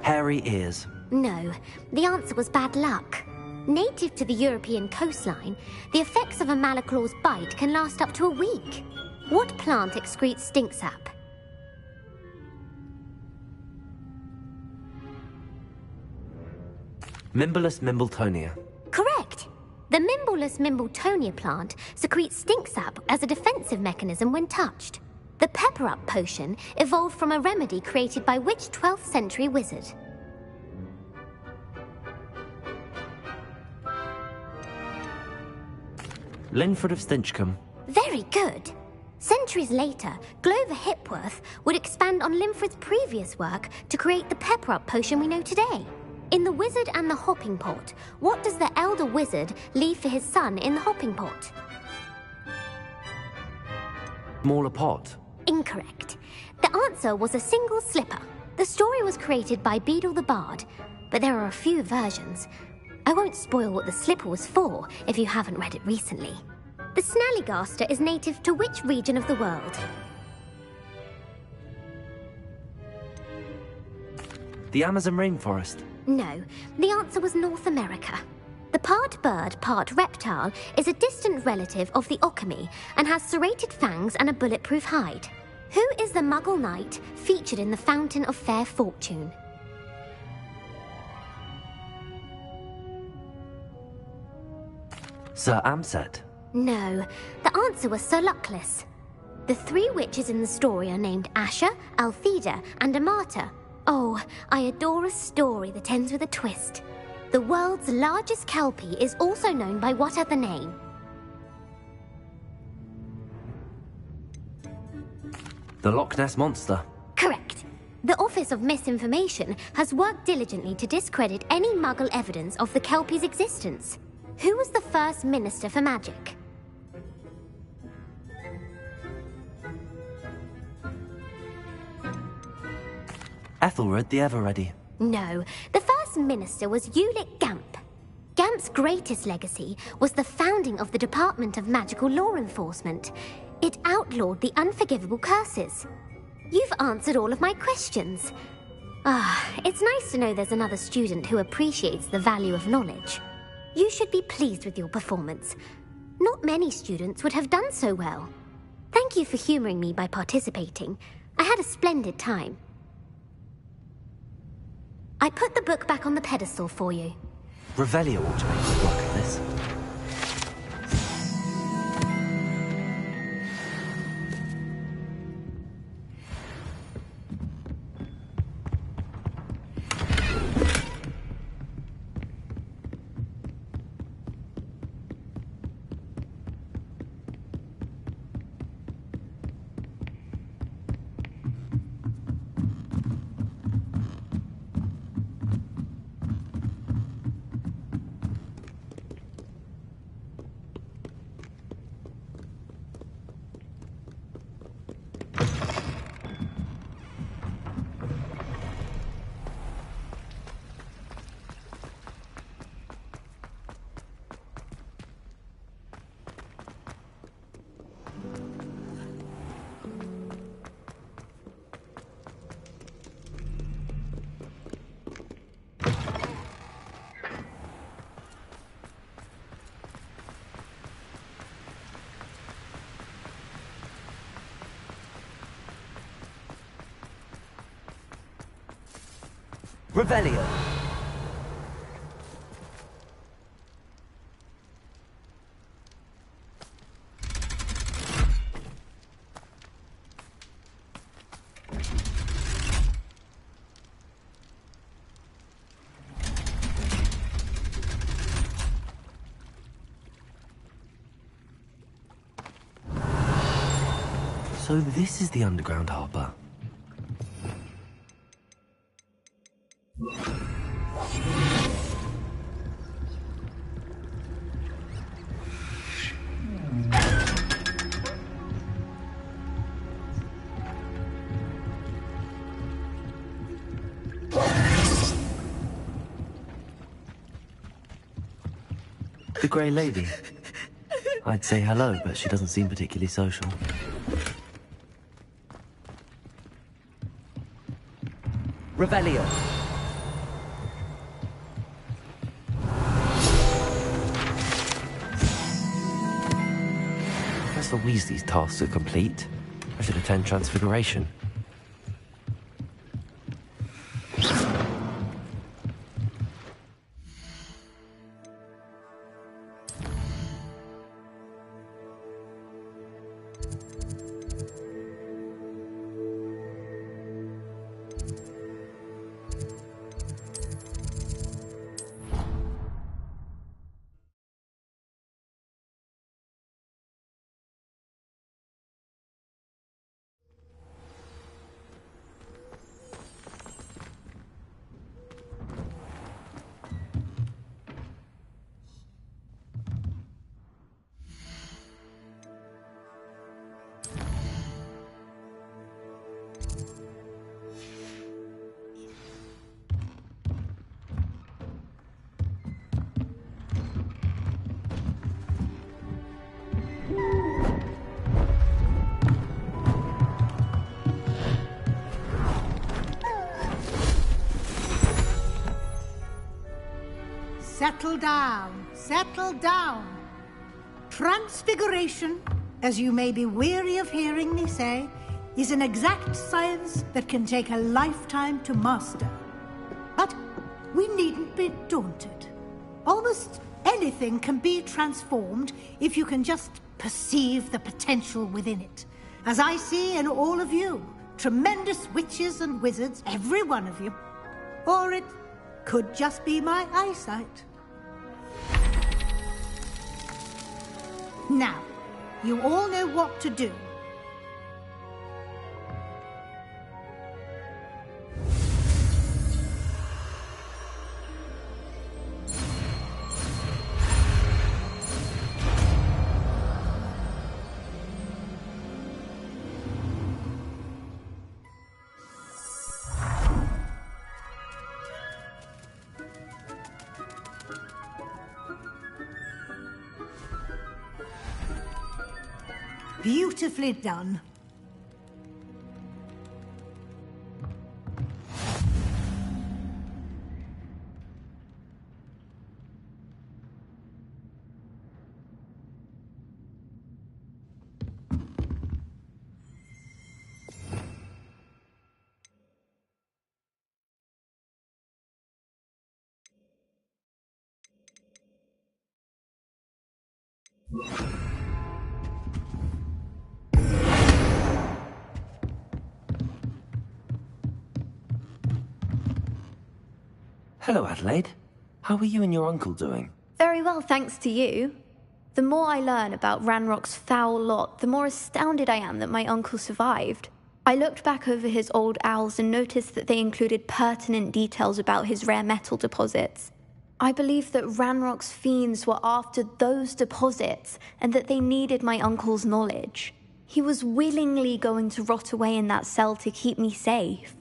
Hairy ears. No, the answer was bad luck. Native to the European coastline, the effects of a malaclaw's bite can last up to a week. What plant excretes stink sap? Mimbolus mimbletonia. Correct. The Mimbolus mimbletonia plant secretes stink sap as a defensive mechanism when touched. The pepper-up potion evolved from a remedy created by which 12th century wizard? Linford of Stinchcombe. Very good. Centuries later, Glover Hipworth would expand on Linford's previous work to create the pepper-up potion we know today. In The Wizard and the Hopping Pot, what does the elder wizard leave for his son in the hopping pot? Smaller pot. Incorrect. The answer was a single slipper. The story was created by Beadle the Bard, but there are a few versions. I won't spoil what the slipper was for if you haven't read it recently. The Snallygaster is native to which region of the world? The Amazon rainforest. No, the answer was North America. The part bird, part reptile is a distant relative of the Occamy and has serrated fangs and a bulletproof hide. Who is the Muggle knight featured in the Fountain of Fair Fortune? Sir Amset. No, the answer was Sir Luckless. The three witches in the story are named Asher, Altheda, and Amata. Oh, I adore a story that ends with a twist. The world's largest kelpie is also known by what other name? The Loch Ness Monster. Correct. The Office of Misinformation has worked diligently to discredit any Muggle evidence of the kelpie's existence. Who was the first Minister for Magic? Ethelred the Ever-Ready. No, the first minister was Ulick Gamp. Gamp's greatest legacy was the founding of the Department of Magical Law Enforcement. It outlawed the unforgivable curses. You've answered all of my questions. It's nice to know there's another student who appreciates the value of knowledge. You should be pleased with your performance. Not many students would have done so well. Thank you for humoring me by participating. I had a splendid time. I put the book back on the pedestal for you. Revelio ought to make a block of this. Revelio. So this is the underground harbour. The Grey Lady. I'd say hello, but she doesn't seem particularly social. Revelio. Professor Weasley's tasks are complete. I should attend Transfiguration. Settle down, settle down. Transfiguration, as you may be weary of hearing me say, is an exact science that can take a lifetime to master. But we needn't be daunted. Almost anything can be transformed if you can just perceive the potential within it. As I see in all of you, tremendous witches and wizards, every one of you. Or it could just be my eyesight. Now, you all know what to do. Beautifully done. Hello, Adelaide. How are you and your uncle doing? Very well, thanks to you. The more I learn about Ranrock's foul lot, the more astounded I am that my uncle survived. I looked back over his old owls and noticed that they included pertinent details about his rare metal deposits. I believe that Ranrock's fiends were after those deposits and that they needed my uncle's knowledge. He was willingly going to rot away in that cell to keep me safe.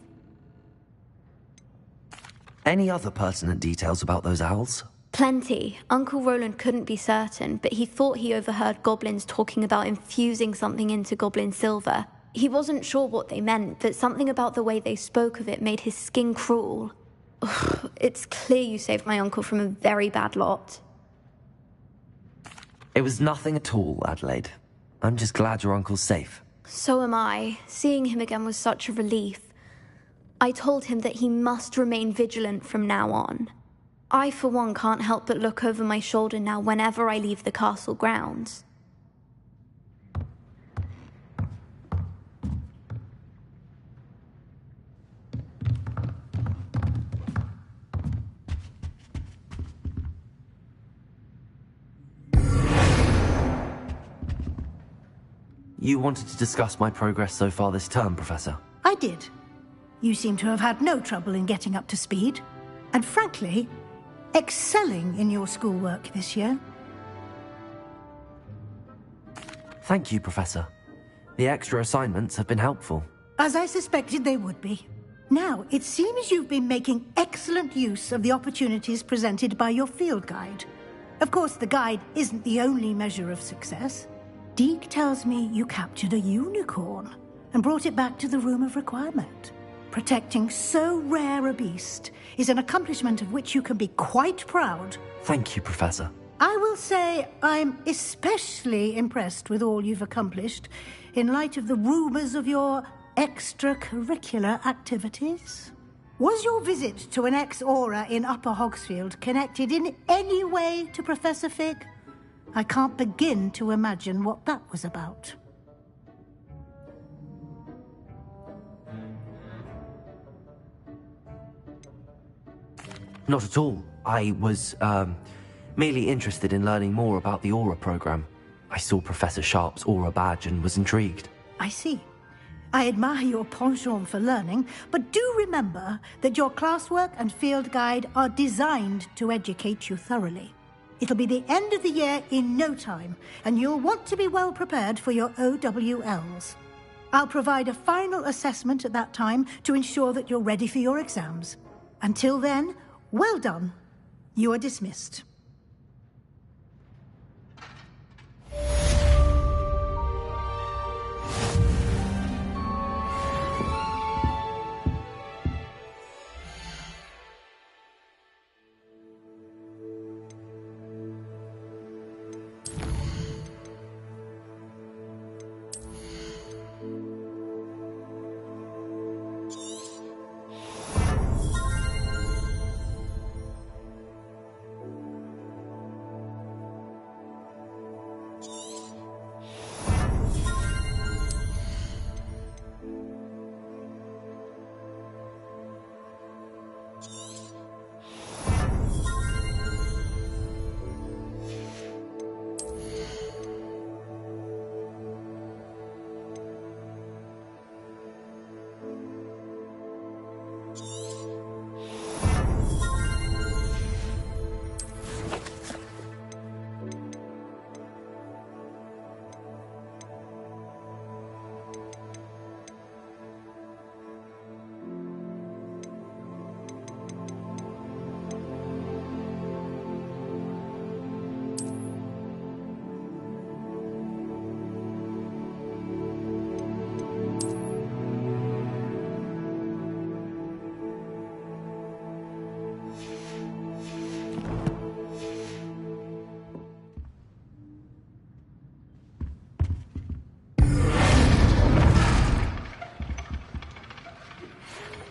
Any other pertinent details about those owls? Plenty. Uncle Roland couldn't be certain, but he thought he overheard goblins talking about infusing something into goblin silver. He wasn't sure what they meant, but something about the way they spoke of it made his skin crawl. Ugh, it's clear you saved my uncle from a very bad lot. It was nothing at all, Adelaide. I'm just glad your uncle's safe. So am I. Seeing him again was such a relief. I told him that he must remain vigilant from now on. I, for one, can't help but look over my shoulder now whenever I leave the castle grounds. You wanted to discuss my progress so far this term, Professor? I did. You seem to have had no trouble in getting up to speed. And frankly, excelling in your schoolwork this year. Thank you, Professor. The extra assignments have been helpful. As I suspected they would be. Now, it seems you've been making excellent use of the opportunities presented by your field guide. Of course, the guide isn't the only measure of success. Deke tells me you captured a unicorn and brought it back to the Room of Requirement. Protecting so rare a beast is an accomplishment of which you can be quite proud. Thank you, Professor. I will say I'm especially impressed with all you've accomplished in light of the rumors of your extracurricular activities. Was your visit to an ex-Aura in Upper Hogsfield connected in any way to Professor Fig? I can't begin to imagine what that was about. Not at all. I was, merely interested in learning more about the Aura program. I saw Professor Sharp's Aura badge and was intrigued. I see. I admire your penchant for learning, but do remember that your classwork and field guide are designed to educate you thoroughly. It'll be the end of the year in no time, and you'll want to be well prepared for your OWLs. I'll provide a final assessment at that time to ensure that you're ready for your exams. Until then, well done. You are dismissed.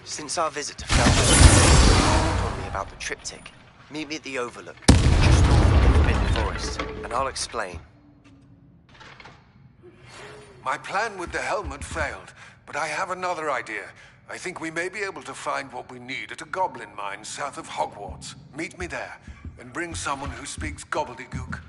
Since our visit to Felton, told me about the triptych. Meet me at the Overlook, just north of the Forbidden Forest, and I'll explain. My plan with the helmet failed, but I have another idea. I think we may be able to find what we need at a goblin mine south of Hogwarts. Meet me there, and bring someone who speaks gobbledygook.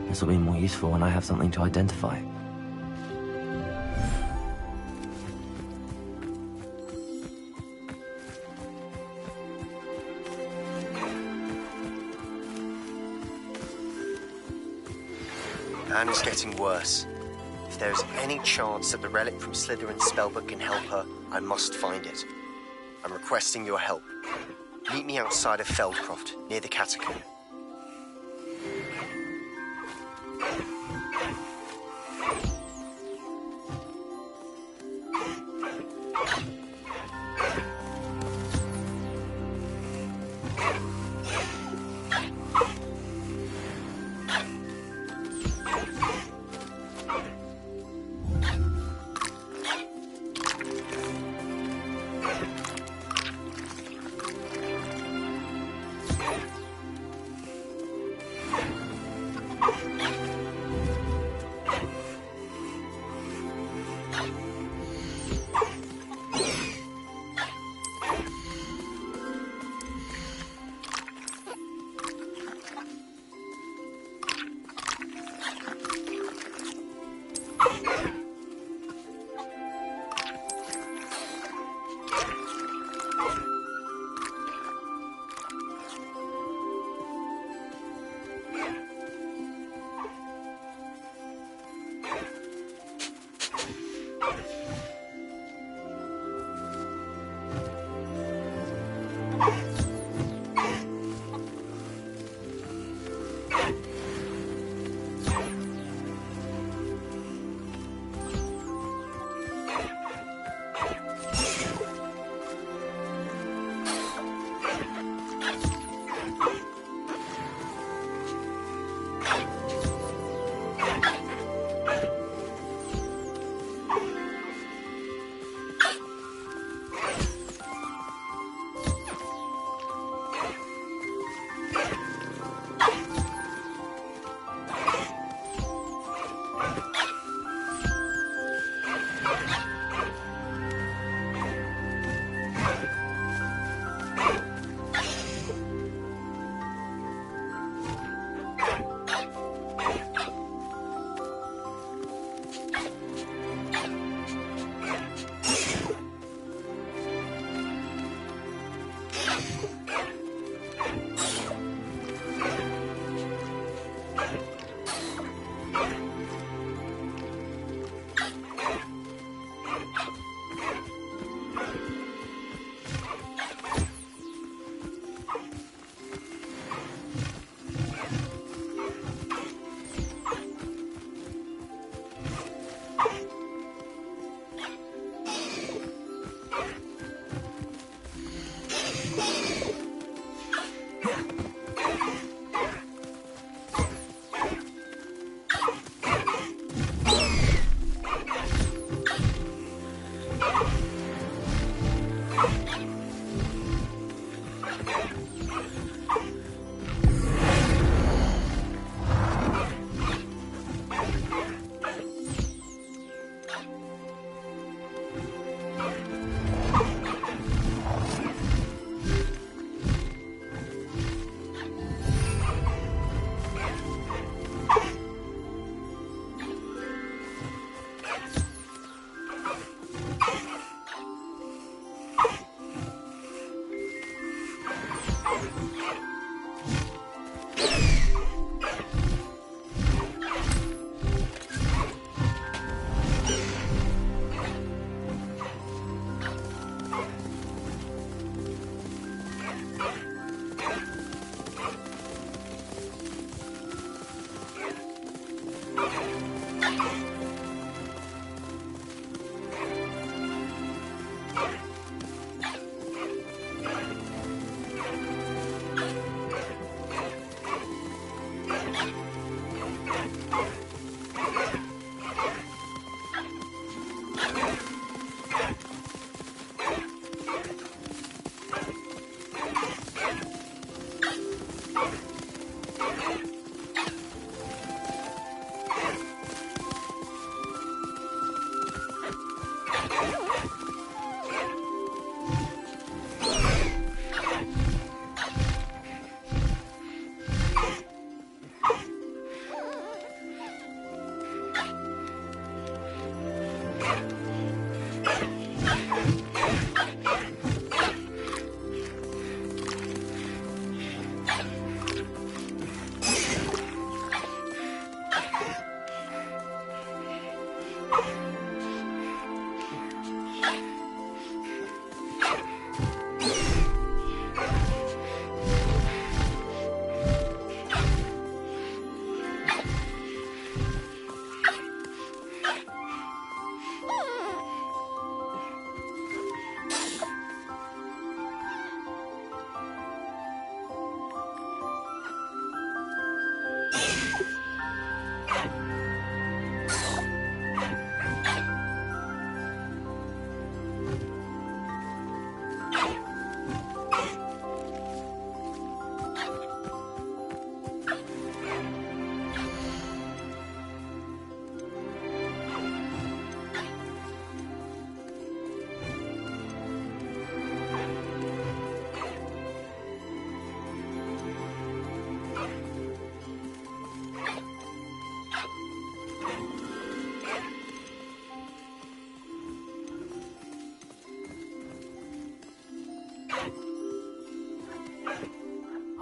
This will be more useful when I have something to identify. Anne's getting worse. If there is any chance that the relic from Slytherin's spellbook can help her, I must find it. I'm requesting your help. Meet me outside of Feldcroft, near the catacomb.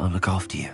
I'll look after you.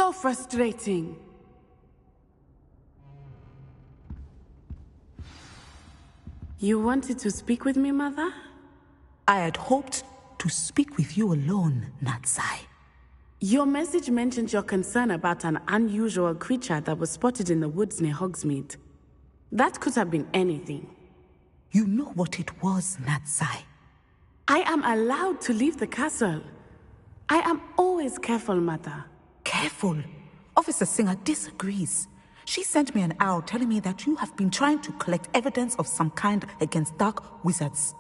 So frustrating. You wanted to speak with me, Mother? I had hoped to speak with you alone, Natsai. Your message mentioned your concern about an unusual creature that was spotted in the woods near Hogsmeade. That could have been anything. You know what it was, Natsai. I am allowed to leave the castle. I am always careful, Mother. Careful? Officer Singer disagrees. She sent me an owl telling me that you have been trying to collect evidence of some kind against dark wizards.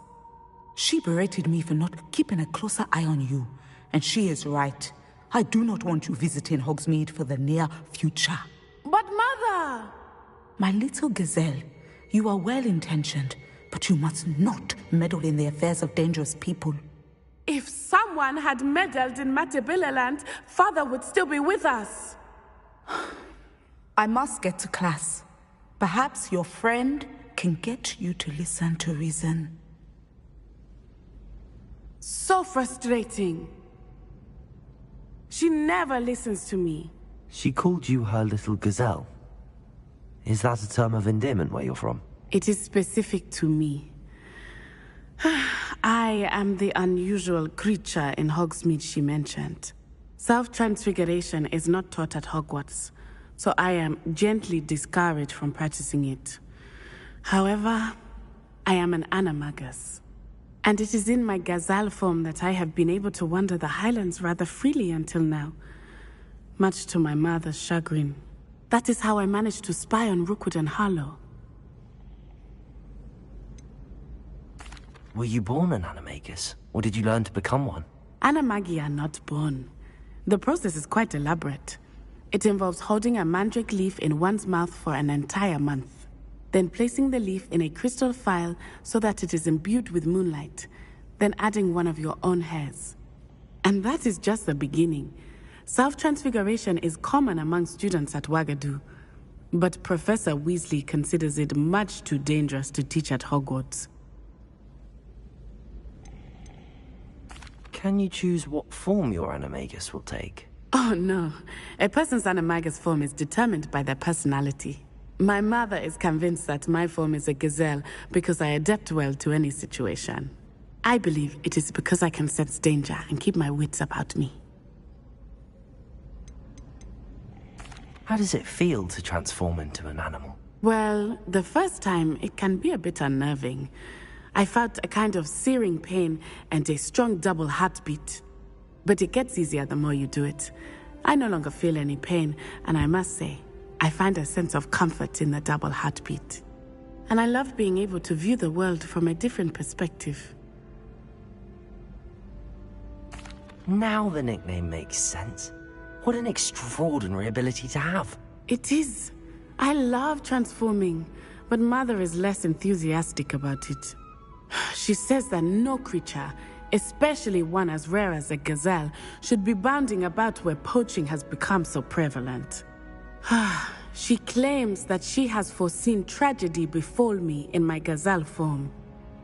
She berated me for not keeping a closer eye on you, and she is right. I do not want you visiting Hogsmeade for the near future. But Mother! My little gazelle, you are well-intentioned, but you must not meddle in the affairs of dangerous people. If someone had meddled in Matabeleland, Father would still be with us. I must get to class. Perhaps your friend can get you to listen to reason. So frustrating. She never listens to me. She called you her little gazelle. Is that a term of endearment where you're from? It is specific to me. I am the unusual creature in Hogsmeade she mentioned. Self-transfiguration is not taught at Hogwarts, so I am gently discouraged from practicing it. However, I am an animagus, and it is in my gazelle form that I have been able to wander the Highlands rather freely until now, much to my mother's chagrin. That is how I managed to spy on Rookwood and Harlow. Were you born an animagus, or did you learn to become one? Animagi are not born. The process is quite elaborate. It involves holding a mandrake leaf in one's mouth for an entire month, then placing the leaf in a crystal phial so that it is imbued with moonlight, then adding one of your own hairs. And that is just the beginning. Self-transfiguration is common among students at Wagadu, but Professor Weasley considers it much too dangerous to teach at Hogwarts. Can you choose what form your animagus will take? Oh no, a person's animagus form is determined by their personality. My mother is convinced that my form is a gazelle because I adapt well to any situation. I believe it is because I can sense danger and keep my wits about me. How does it feel to transform into an animal? Well, the first time it can be a bit unnerving. I felt a kind of searing pain and a strong double heartbeat. But it gets easier the more you do it. I no longer feel any pain, and I must say, I find a sense of comfort in the double heartbeat. And I love being able to view the world from a different perspective. Now the nickname makes sense. What an extraordinary ability to have. It is. I love transforming, but Mother is less enthusiastic about it. She says that no creature, especially one as rare as a gazelle, should be bounding about where poaching has become so prevalent. She claims that she has foreseen tragedy befall me in my gazelle form.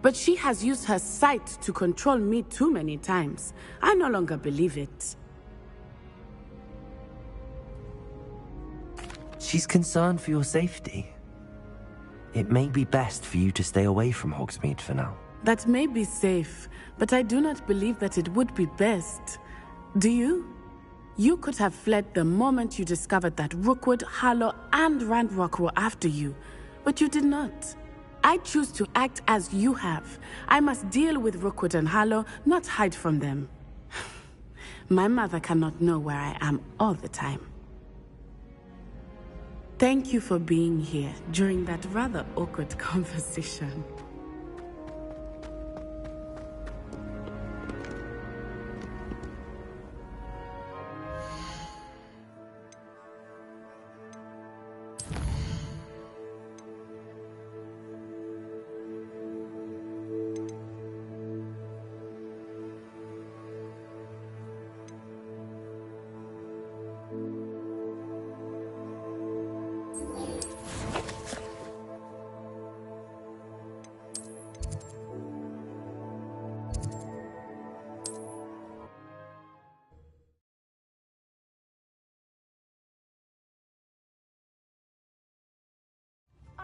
But she has used her sight to control me too many times. I no longer believe it. She's concerned for your safety. It may be best for you to stay away from Hogsmeade for now. That may be safe, but I do not believe that it would be best. Do you? You could have fled the moment you discovered that Rookwood, Harlow, and Ranrock were after you, but you did not. I choose to act as you have. I must deal with Rookwood and Harlow, not hide from them. My mother cannot know where I am all the time. Thank you for being here during that rather awkward conversation.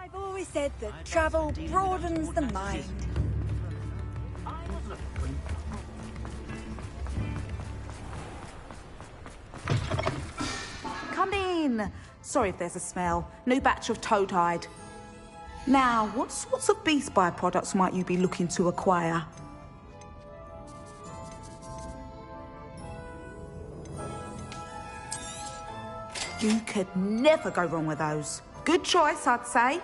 I've always said that travel broadens the mind. Come in. Sorry if there's a smell. New batch of toad-hide. Now, what sorts of beast byproducts might you be looking to acquire? You could never go wrong with those. Good choice, I'd say.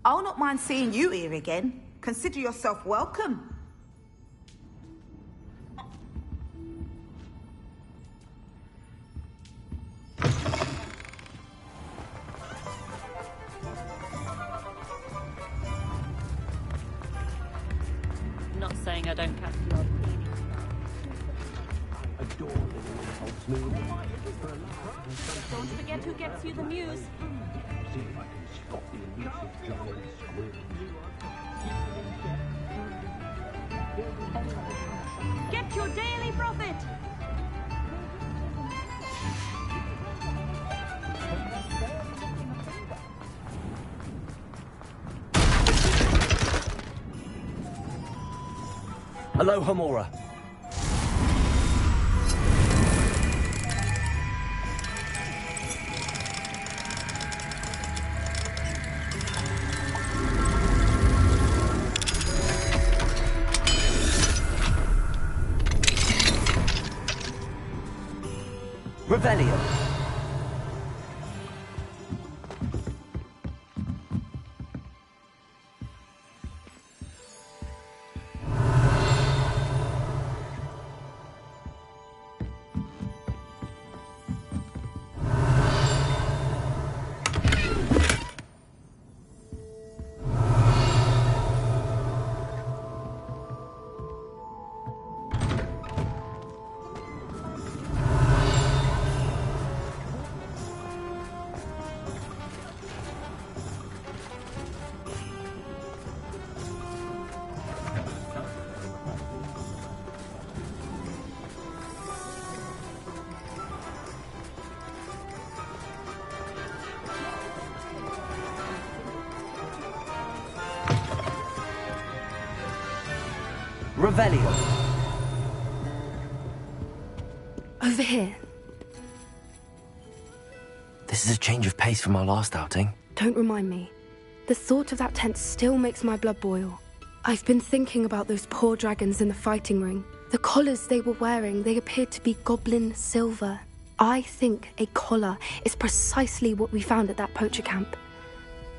I'll not mind seeing you here again. Consider yourself welcome. Not saying I don't catch the odd Phoenix. I adore living in Hogsmeade. Don't forget who gets you the muse. See if I can stop the elusive giant squid. Get your daily profit. Aloha, Mora. Revelio. Revelio. Over here. This is a change of pace from our last outing. Don't remind me. The thought of that tent still makes my blood boil. I've been thinking about those poor dragons in the fighting ring. The collars they were wearing, they appeared to be goblin silver. I think a collar is precisely what we found at that poacher camp.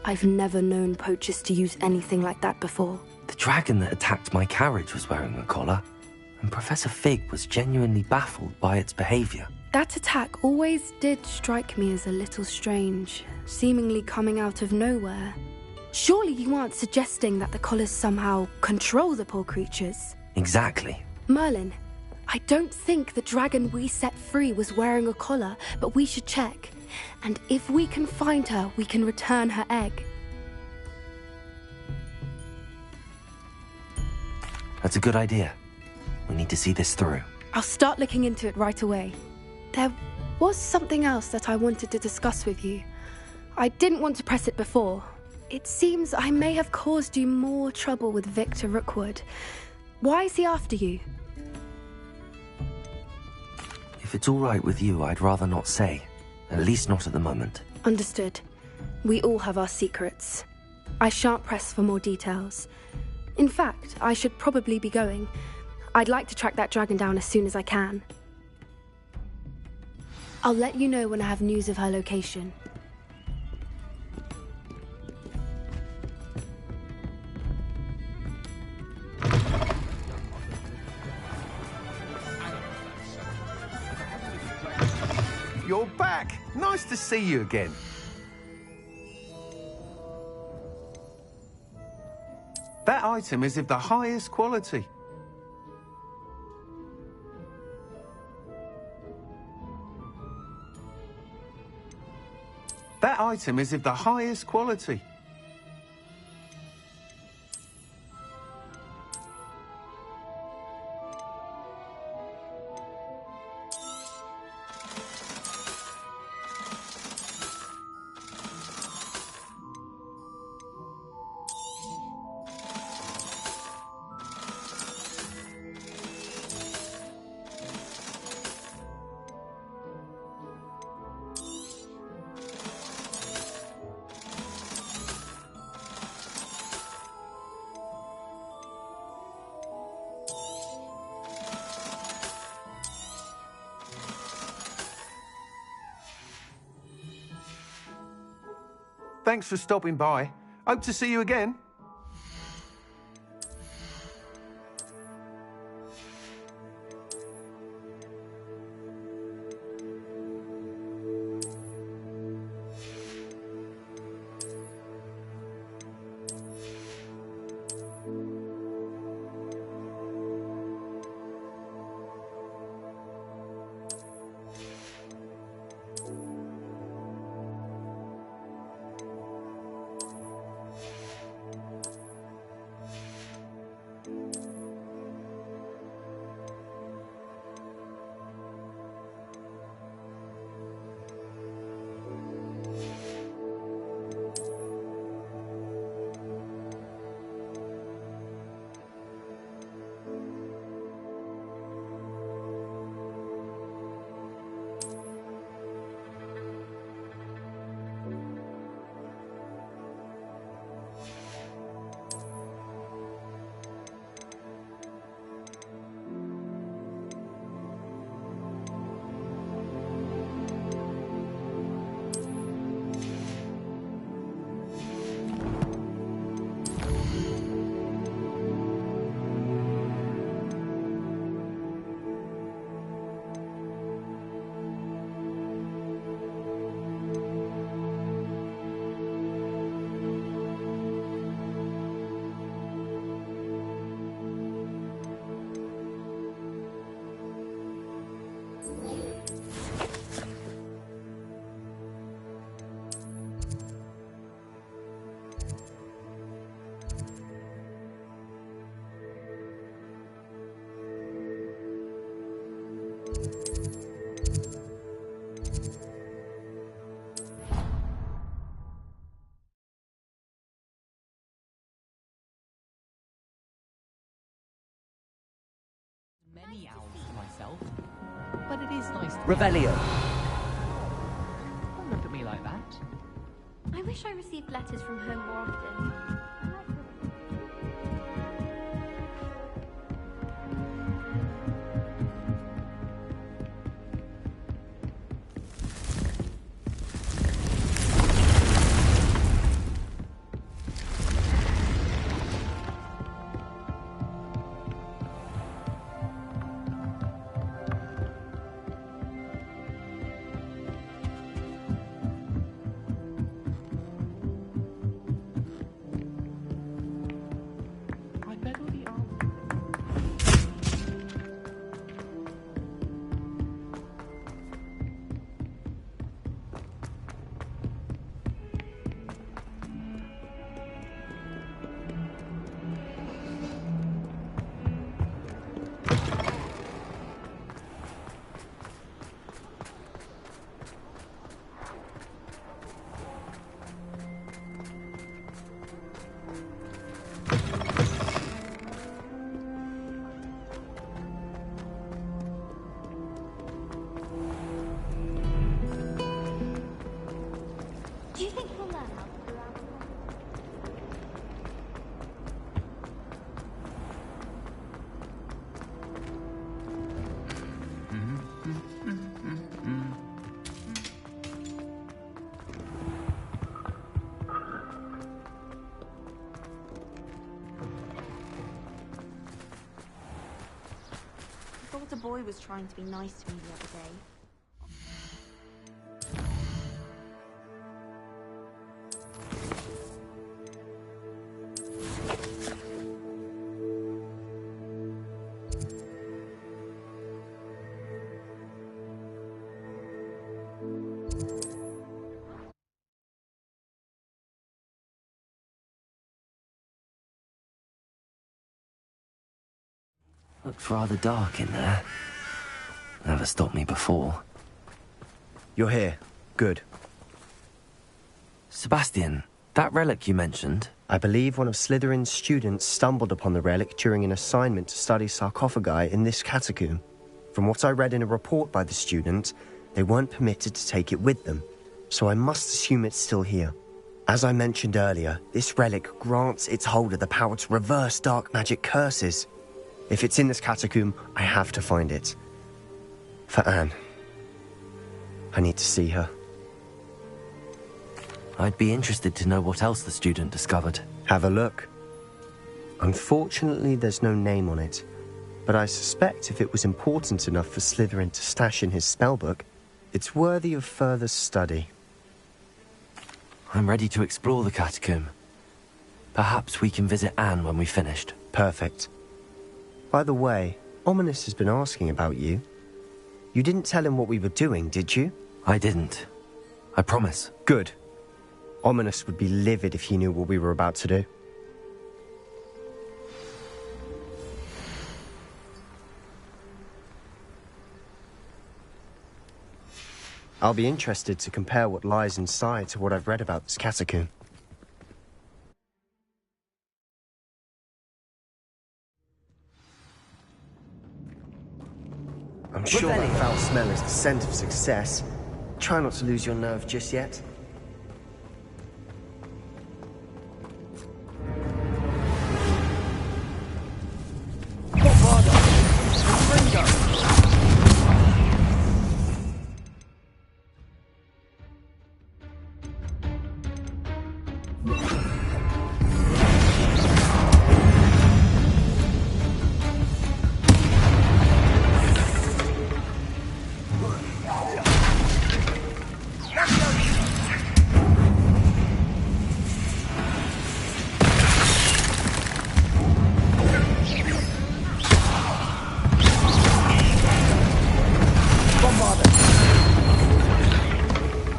I've never known poachers to use anything like that before. The dragon that attacked my carriage was wearing a collar, and Professor Fig was genuinely baffled by its behavior. That attack always did strike me as a little strange, seemingly coming out of nowhere. Surely you aren't suggesting that the collars somehow control the poor creatures? Exactly. Merlin, I don't think the dragon we set free was wearing a collar, but we should check. And if we can find her, we can return her egg. That's a good idea. We need to see this through. I'll start looking into it right away. There was something else that I wanted to discuss with you. I didn't want to press it before. It seems I may have caused you more trouble with Victor Rookwood. Why is he after you? If it's all right with you, I'd rather not say. At least not at the moment. Understood. We all have our secrets. I shan't press for more details. In fact, I should probably be going. I'd like to track that dragon down as soon as I can. I'll let you know when I have news of her location. You're back! Nice to see you again. That item is of the highest quality. That item is of the highest quality. Thanks for stopping by. Hope to see you again. Many owls myself, but it is nice to... Revelio. Don't look at me like that. I wish I received letters from home more often. the boy was trying to be nice to me the other day. Looks rather dark in there. Never stopped me before. You're here. Good. Sebastian, that relic you mentioned? I believe one of Slytherin's students stumbled upon the relic during an assignment to study sarcophagi in this catacomb. From what I read in a report by the student, they weren't permitted to take it with them, so I must assume it's still here. As I mentioned earlier, this relic grants its holder the power to reverse dark magic curses. If it's in this catacomb, I have to find it. For Anne. I need to see her. I'd be interested to know what else the student discovered. Have a look. Unfortunately, there's no name on it, but I suspect if it was important enough for Slytherin to stash in his spellbook, it's worthy of further study. I'm ready to explore the catacomb. Perhaps we can visit Anne when we've finished. Perfect. By the way, Ominis has been asking about you. You didn't tell him what we were doing, did you? I didn't. I promise. Good. Ominis would be livid if he knew what we were about to do. I'll be interested to compare what lies inside to what I've read about this catacomb. I'm sure that foul smell is the scent of success. Try not to lose your nerve just yet.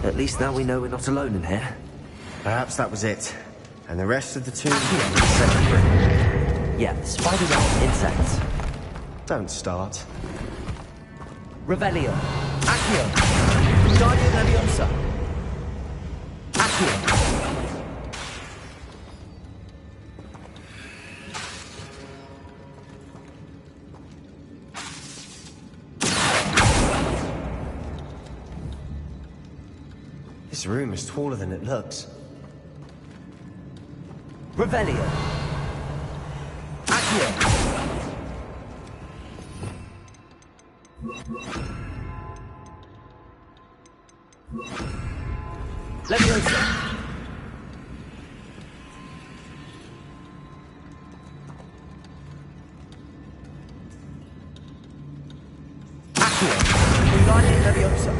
At least now we know we're not alone in here. Perhaps that was it. And the rest of the tomb was separate. Yeah, spiders and insects. Don't start. Revelio. Accio. Guardian Leviosa. Accio. This room is taller than it looks. Revelio. Accio. Leviosa. Accio. Guardian Leviosa.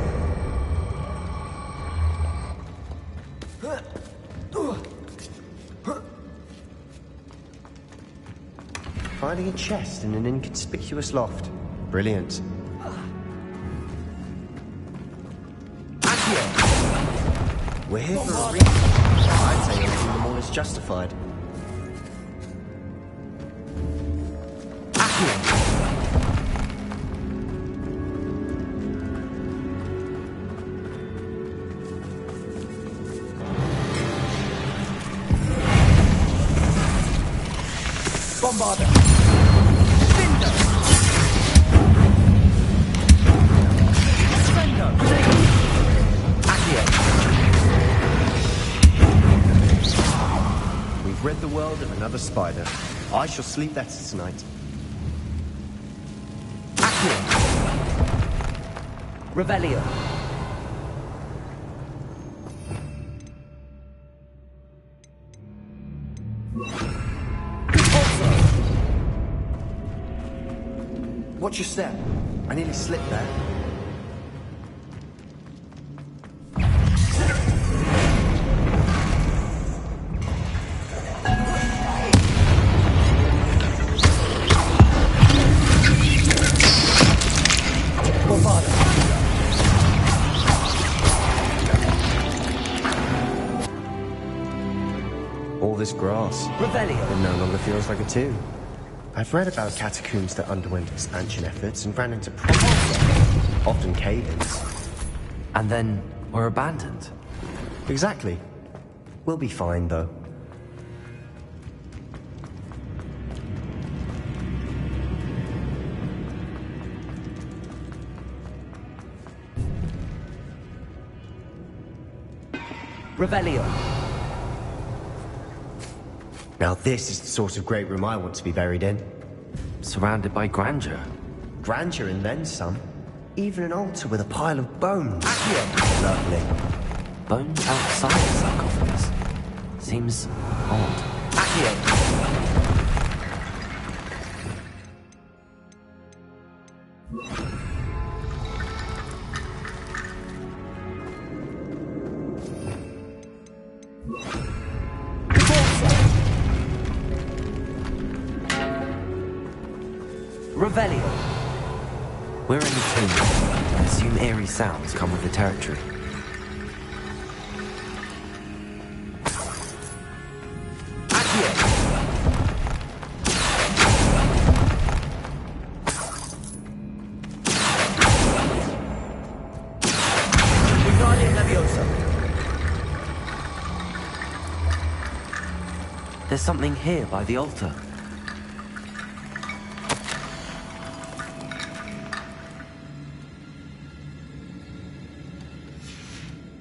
Finding a chest in an inconspicuous loft. Brilliant. We're here for a reason. I'd say anything the more is justified. Bombarder. Binder. Spender. Accio. We've rid the world of another spider. I shall sleep better tonight. Accio. Revelio. Watch your step. I nearly slipped there. All this grass. Revelio! It no longer feels like a tomb. I've read about catacombs that underwent expansion efforts and ran into problems. Often cave-ins. And then were abandoned. Exactly. We'll be fine, though. Revelio! Now this is the sort of great room I want to be buried in. Surrounded by grandeur. Grandeur and then some. Even an altar with a pile of bones. Lovely. Bones outside the sarcophagus. Seems odd. Revelio! We're in the tomb. I assume eerie sounds come with the territory. There's something here by the altar.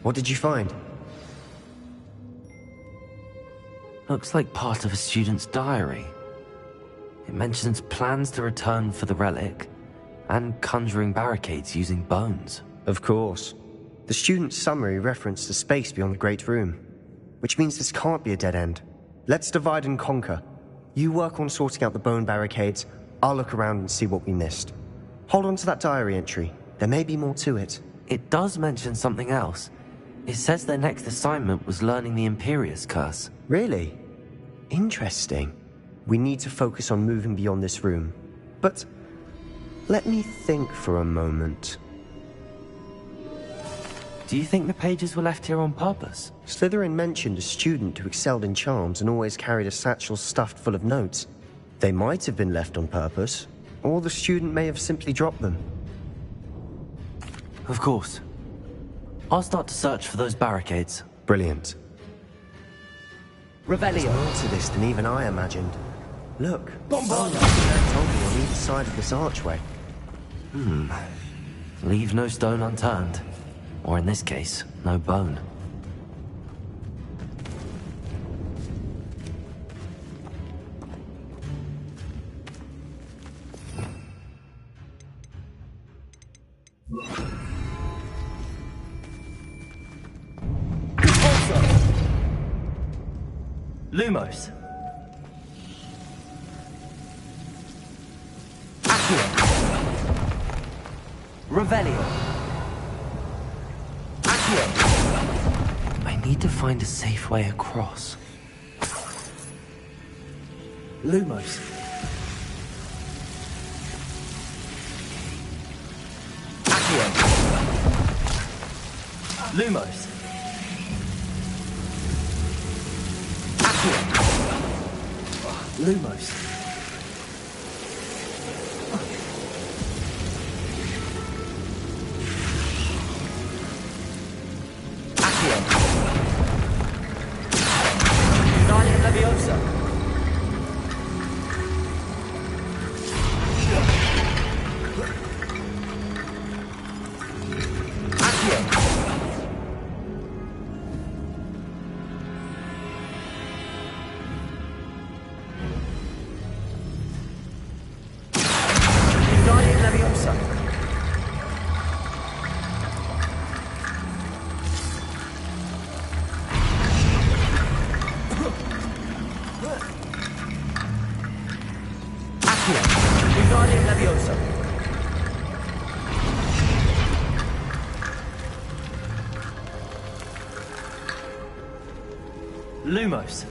What did you find? Looks like part of a student's diary. It mentions plans to return for the relic and conjuring barricades using bones. Of course. The student's summary referenced a space beyond the Great Room, which means this can't be a dead end. Let's divide and conquer. You work on sorting out the bone barricades, I'll look around and see what we missed. Hold on to that diary entry. There may be more to it. It does mention something else. It says their next assignment was learning the Imperius Curse. Really? Interesting. We need to focus on moving beyond this room. But let me think for a moment. Do you think the pages were left here on purpose? Slytherin mentioned a student who excelled in charms and always carried a satchel stuffed full of notes. They might have been left on purpose, or the student may have simply dropped them. Of course. I'll start to search for those barricades. Brilliant. Revelio. There's more to this than even I imagined. Look, Bombard told me on either side of this archway. Leave no stone unturned. Or in this case, no bone. Lumos. Accio. Revelio. Accio. I need to find a safe way across. Lumos. Accio. Lumos. Lumos. Accio. Guardian Leviosa. Accio. Lumos.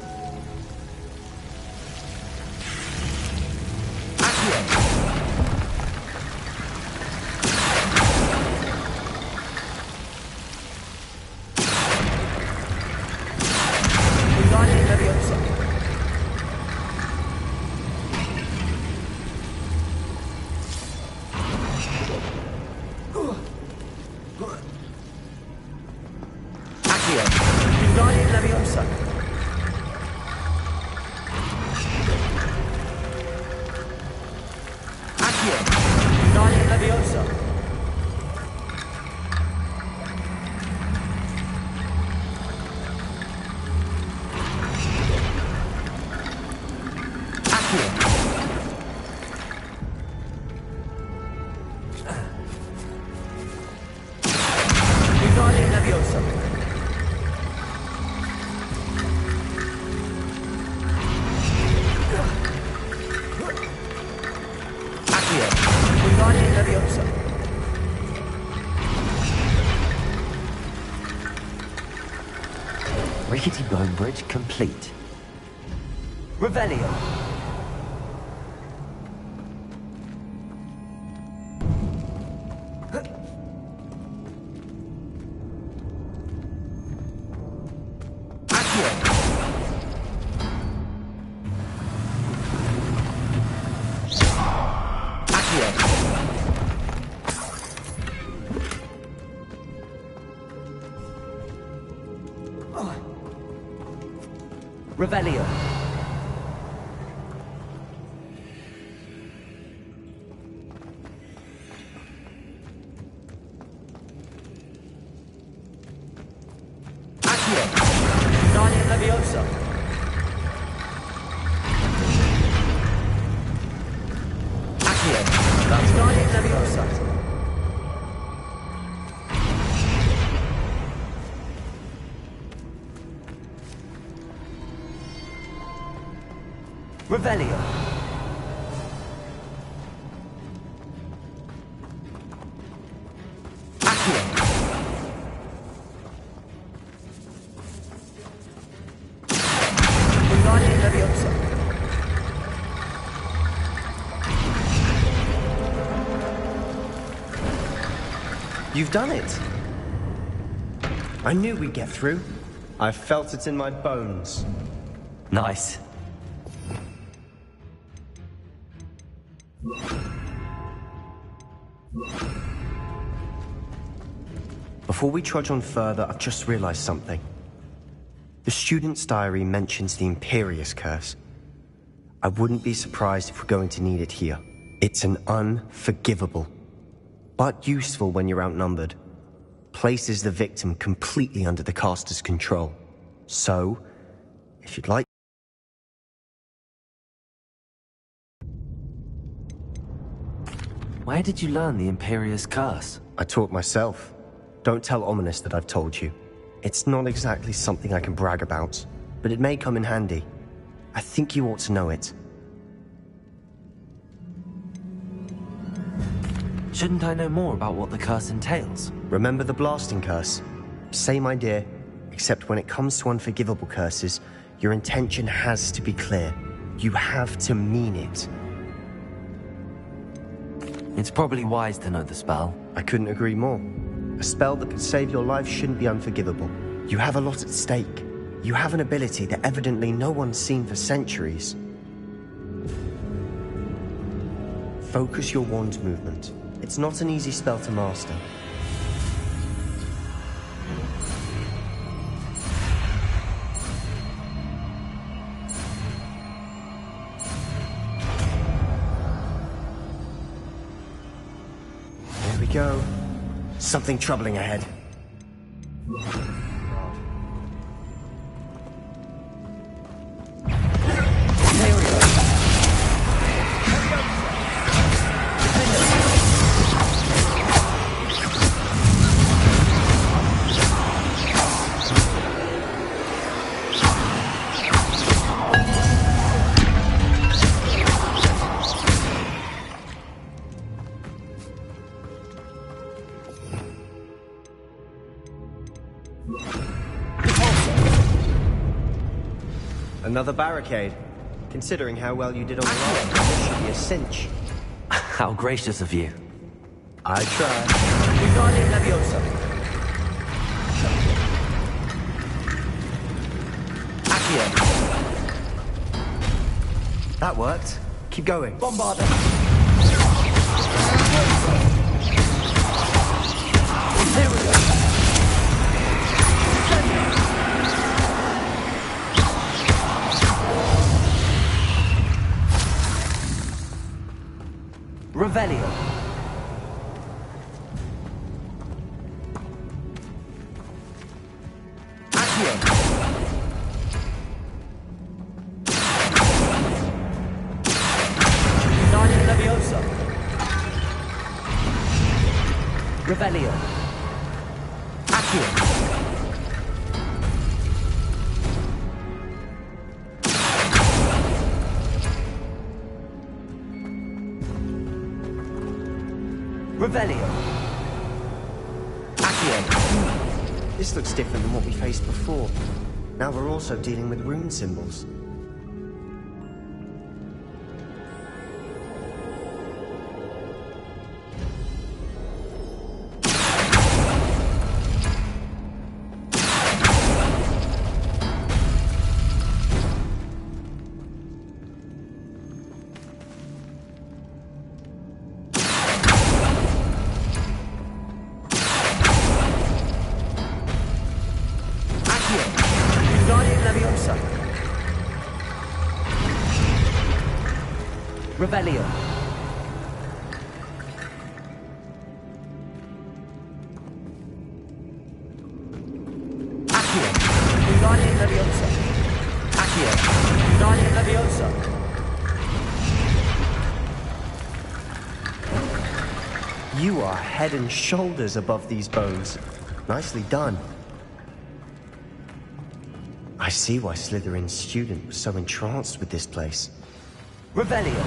Rickety Bone Bridge complete. Revelio. Revelio. Accio. Guardian Leviosa. Accio. That's Guardian Leviosa. Revelio. Accio. Guardian Leviosa. You've done it. I knew we'd get through. I felt it in my bones. Nice. Before we trudge on further, I've just realized something. The student's diary mentions the Imperius Curse. I wouldn't be surprised if we're going to need it here. It's an unforgivable, but useful when you're outnumbered. Places the victim completely under the caster's control. So, if you'd like... Where did you learn the Imperius Curse? I taught myself. Don't tell Ominous that I've told you. It's not exactly something I can brag about, but it may come in handy. I think you ought to know it. Shouldn't I know more about what the curse entails? Remember the blasting curse? Same idea, except when it comes to unforgivable curses, your intention has to be clear. You have to mean it. It's probably wise to know the spell. I couldn't agree more. A spell that could save your life shouldn't be unforgivable. You have a lot at stake. You have an ability that evidently no one's seen for centuries. Focus your wand movement. It's not an easy spell to master. There we go. Something troubling ahead. Another barricade. Considering how well you did on the last one, this should be a cinch. How gracious of you. I tried. Wingardium Leviosa. Accio. That worked. Keep going. Bombarda. Revelio. Accio. Wingardium Leviosa. Revelio. Accio. Revelio. Accio. This looks different than what we faced before. Now we're also dealing with rune symbols. Revelio. Accio. Wingardium Leviosa. Accio. Wingardium Leviosa. You are head and shoulders above these bones. Nicely done. I see why Slytherin's student was so entranced with this place. Revelio.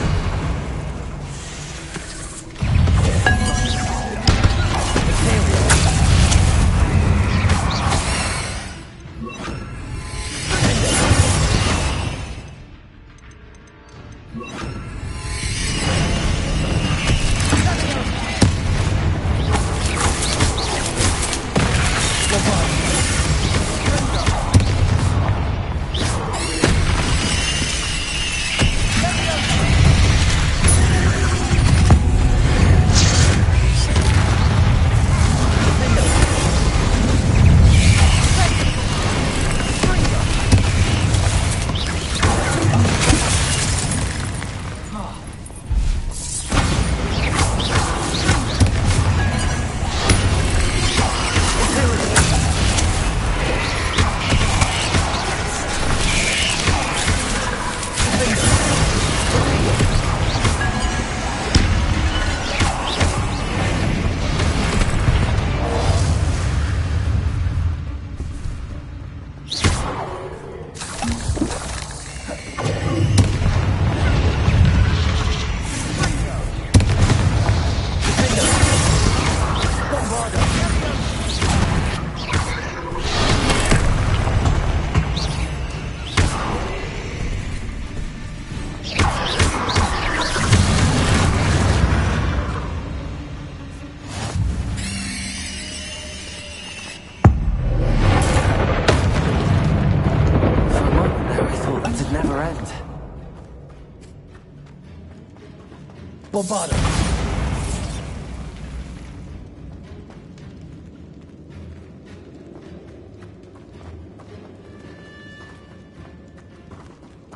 Bombarda.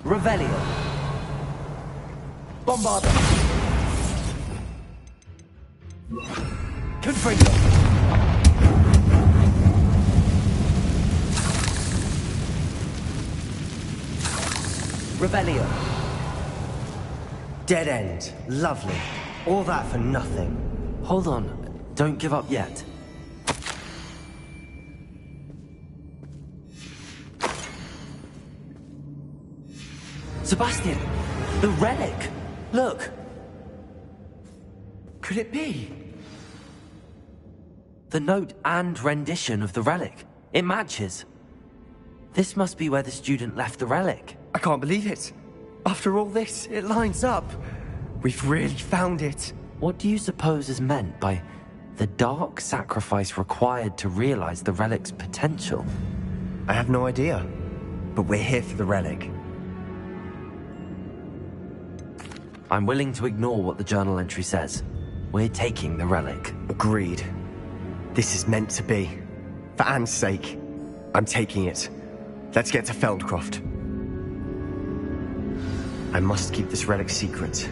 Revelio. Bombarda. Confringo. Revelio. Dead end. Lovely. All that for nothing. Hold on. Don't give up yet. Sebastian! The relic! Look! Could it be? The note and rendition of the relic. It matches. This must be where the student left the relic. I can't believe it. After all this, it lines up. We've really found it. What do you suppose is meant by the dark sacrifice required to realize the relic's potential? I have no idea, but we're here for the relic. I'm willing to ignore what the journal entry says. We're taking the relic. Agreed. This is meant to be. For Anne's sake, I'm taking it. Let's get to Feldcroft. I must keep this relic secret,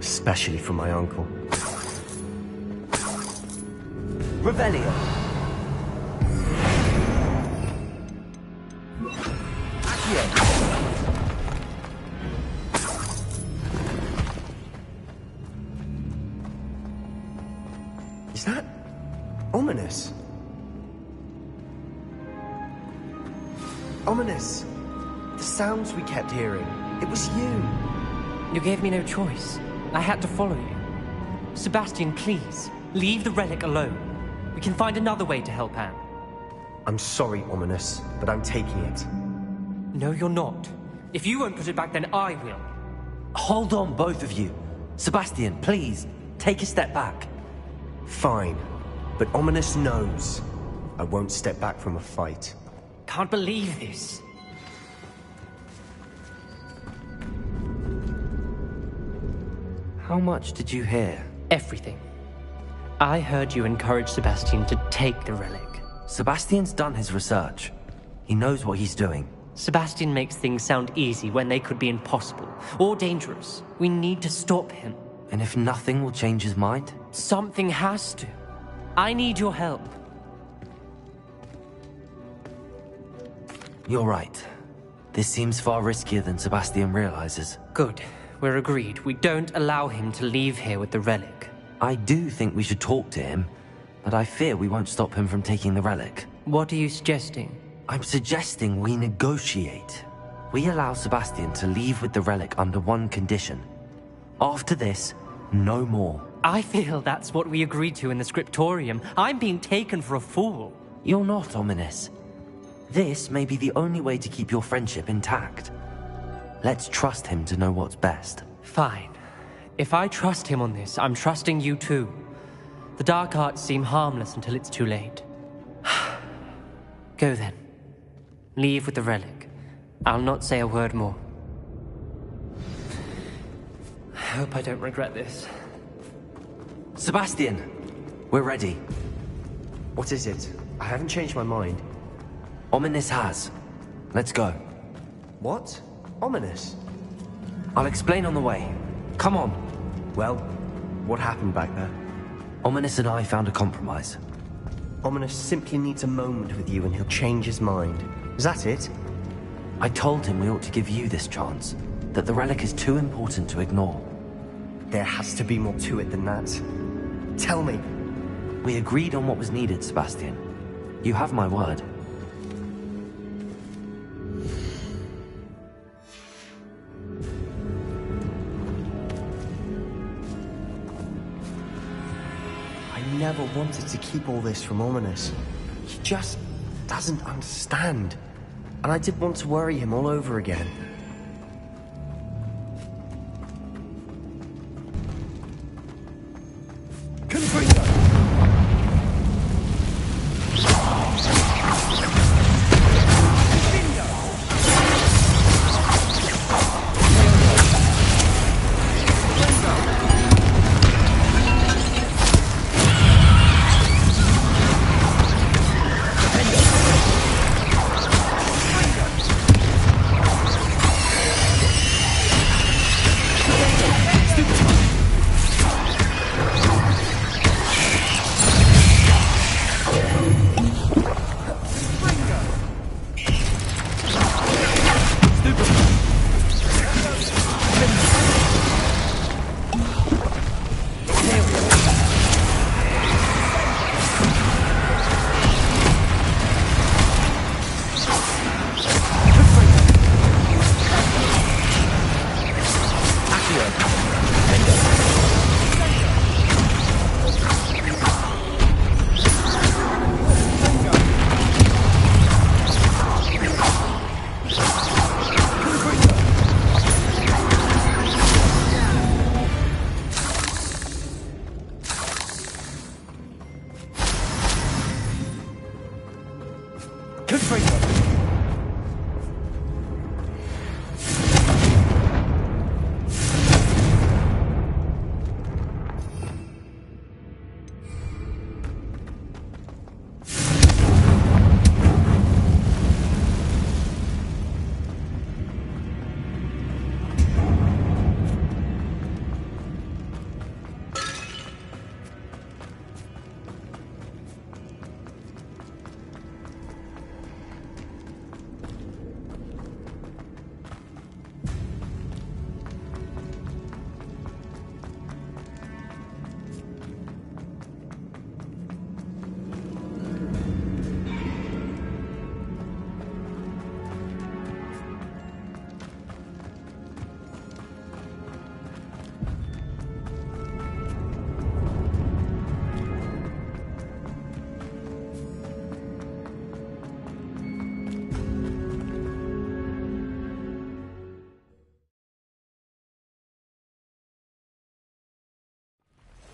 especially from my uncle. Revelio! Is that ominous? Ominous! The sounds we kept hearing. It was you. You gave me no choice. I had to follow you. Sebastian, please, leave the relic alone. We can find another way to help Anne. I'm sorry, Ominous, but I'm taking it. No, you're not. If you won't put it back, then I will. Hold on, both of you. Sebastian, please, take a step back. Fine, but Ominous knows I won't step back from a fight. Can't believe this. How much did you hear? Everything. I heard you encourage Sebastian to take the relic. Sebastian's done his research. He knows what he's doing. Sebastian makes things sound easy when they could be impossible or dangerous. We need to stop him. And if nothing will change his mind? Something has to. I need your help. You're right. This seems far riskier than Sebastian realizes. Good. We're agreed. We don't allow him to leave here with the relic. I do think we should talk to him, but I fear we won't stop him from taking the relic. What are you suggesting? I'm suggesting we negotiate. We allow Sebastian to leave with the relic under one condition. After this, no more. I feel that's what we agreed to in the scriptorium. I'm being taken for a fool. You're not, Ominous. This may be the only way to keep your friendship intact. Let's trust him to know what's best. Fine. If I trust him on this, I'm trusting you too. The dark arts seem harmless until it's too late. Go then. Leave with the relic. I'll not say a word more. I hope I don't regret this. Sebastian! We're ready. What is it? I haven't changed my mind. Ominous has. Let's go. What? Ominous? I'll explain on the way. Come on. Well, what happened back there? Ominous and I found a compromise. Ominous simply needs a moment with you and he'll change his mind. Is that it? I told him we ought to give you this chance. That the relic is too important to ignore. There has to be more to it than that. Tell me. We agreed on what was needed, Sebastian. You have my word. I never wanted to keep all this from Ominous. He just doesn't understand. And I didn't want to worry him all over again.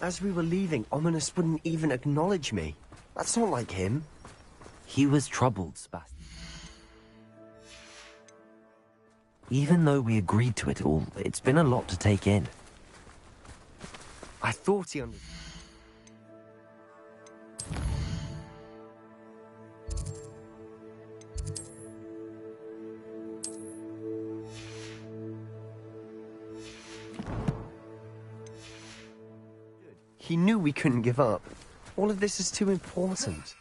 as we were leaving, Ominous wouldn't even acknowledge me. That's not like him. He was troubled, Sebastian. Even though we agreed to it all, it's been a lot to take in. I thought he understood. He knew we couldn't give up. All of this is too important.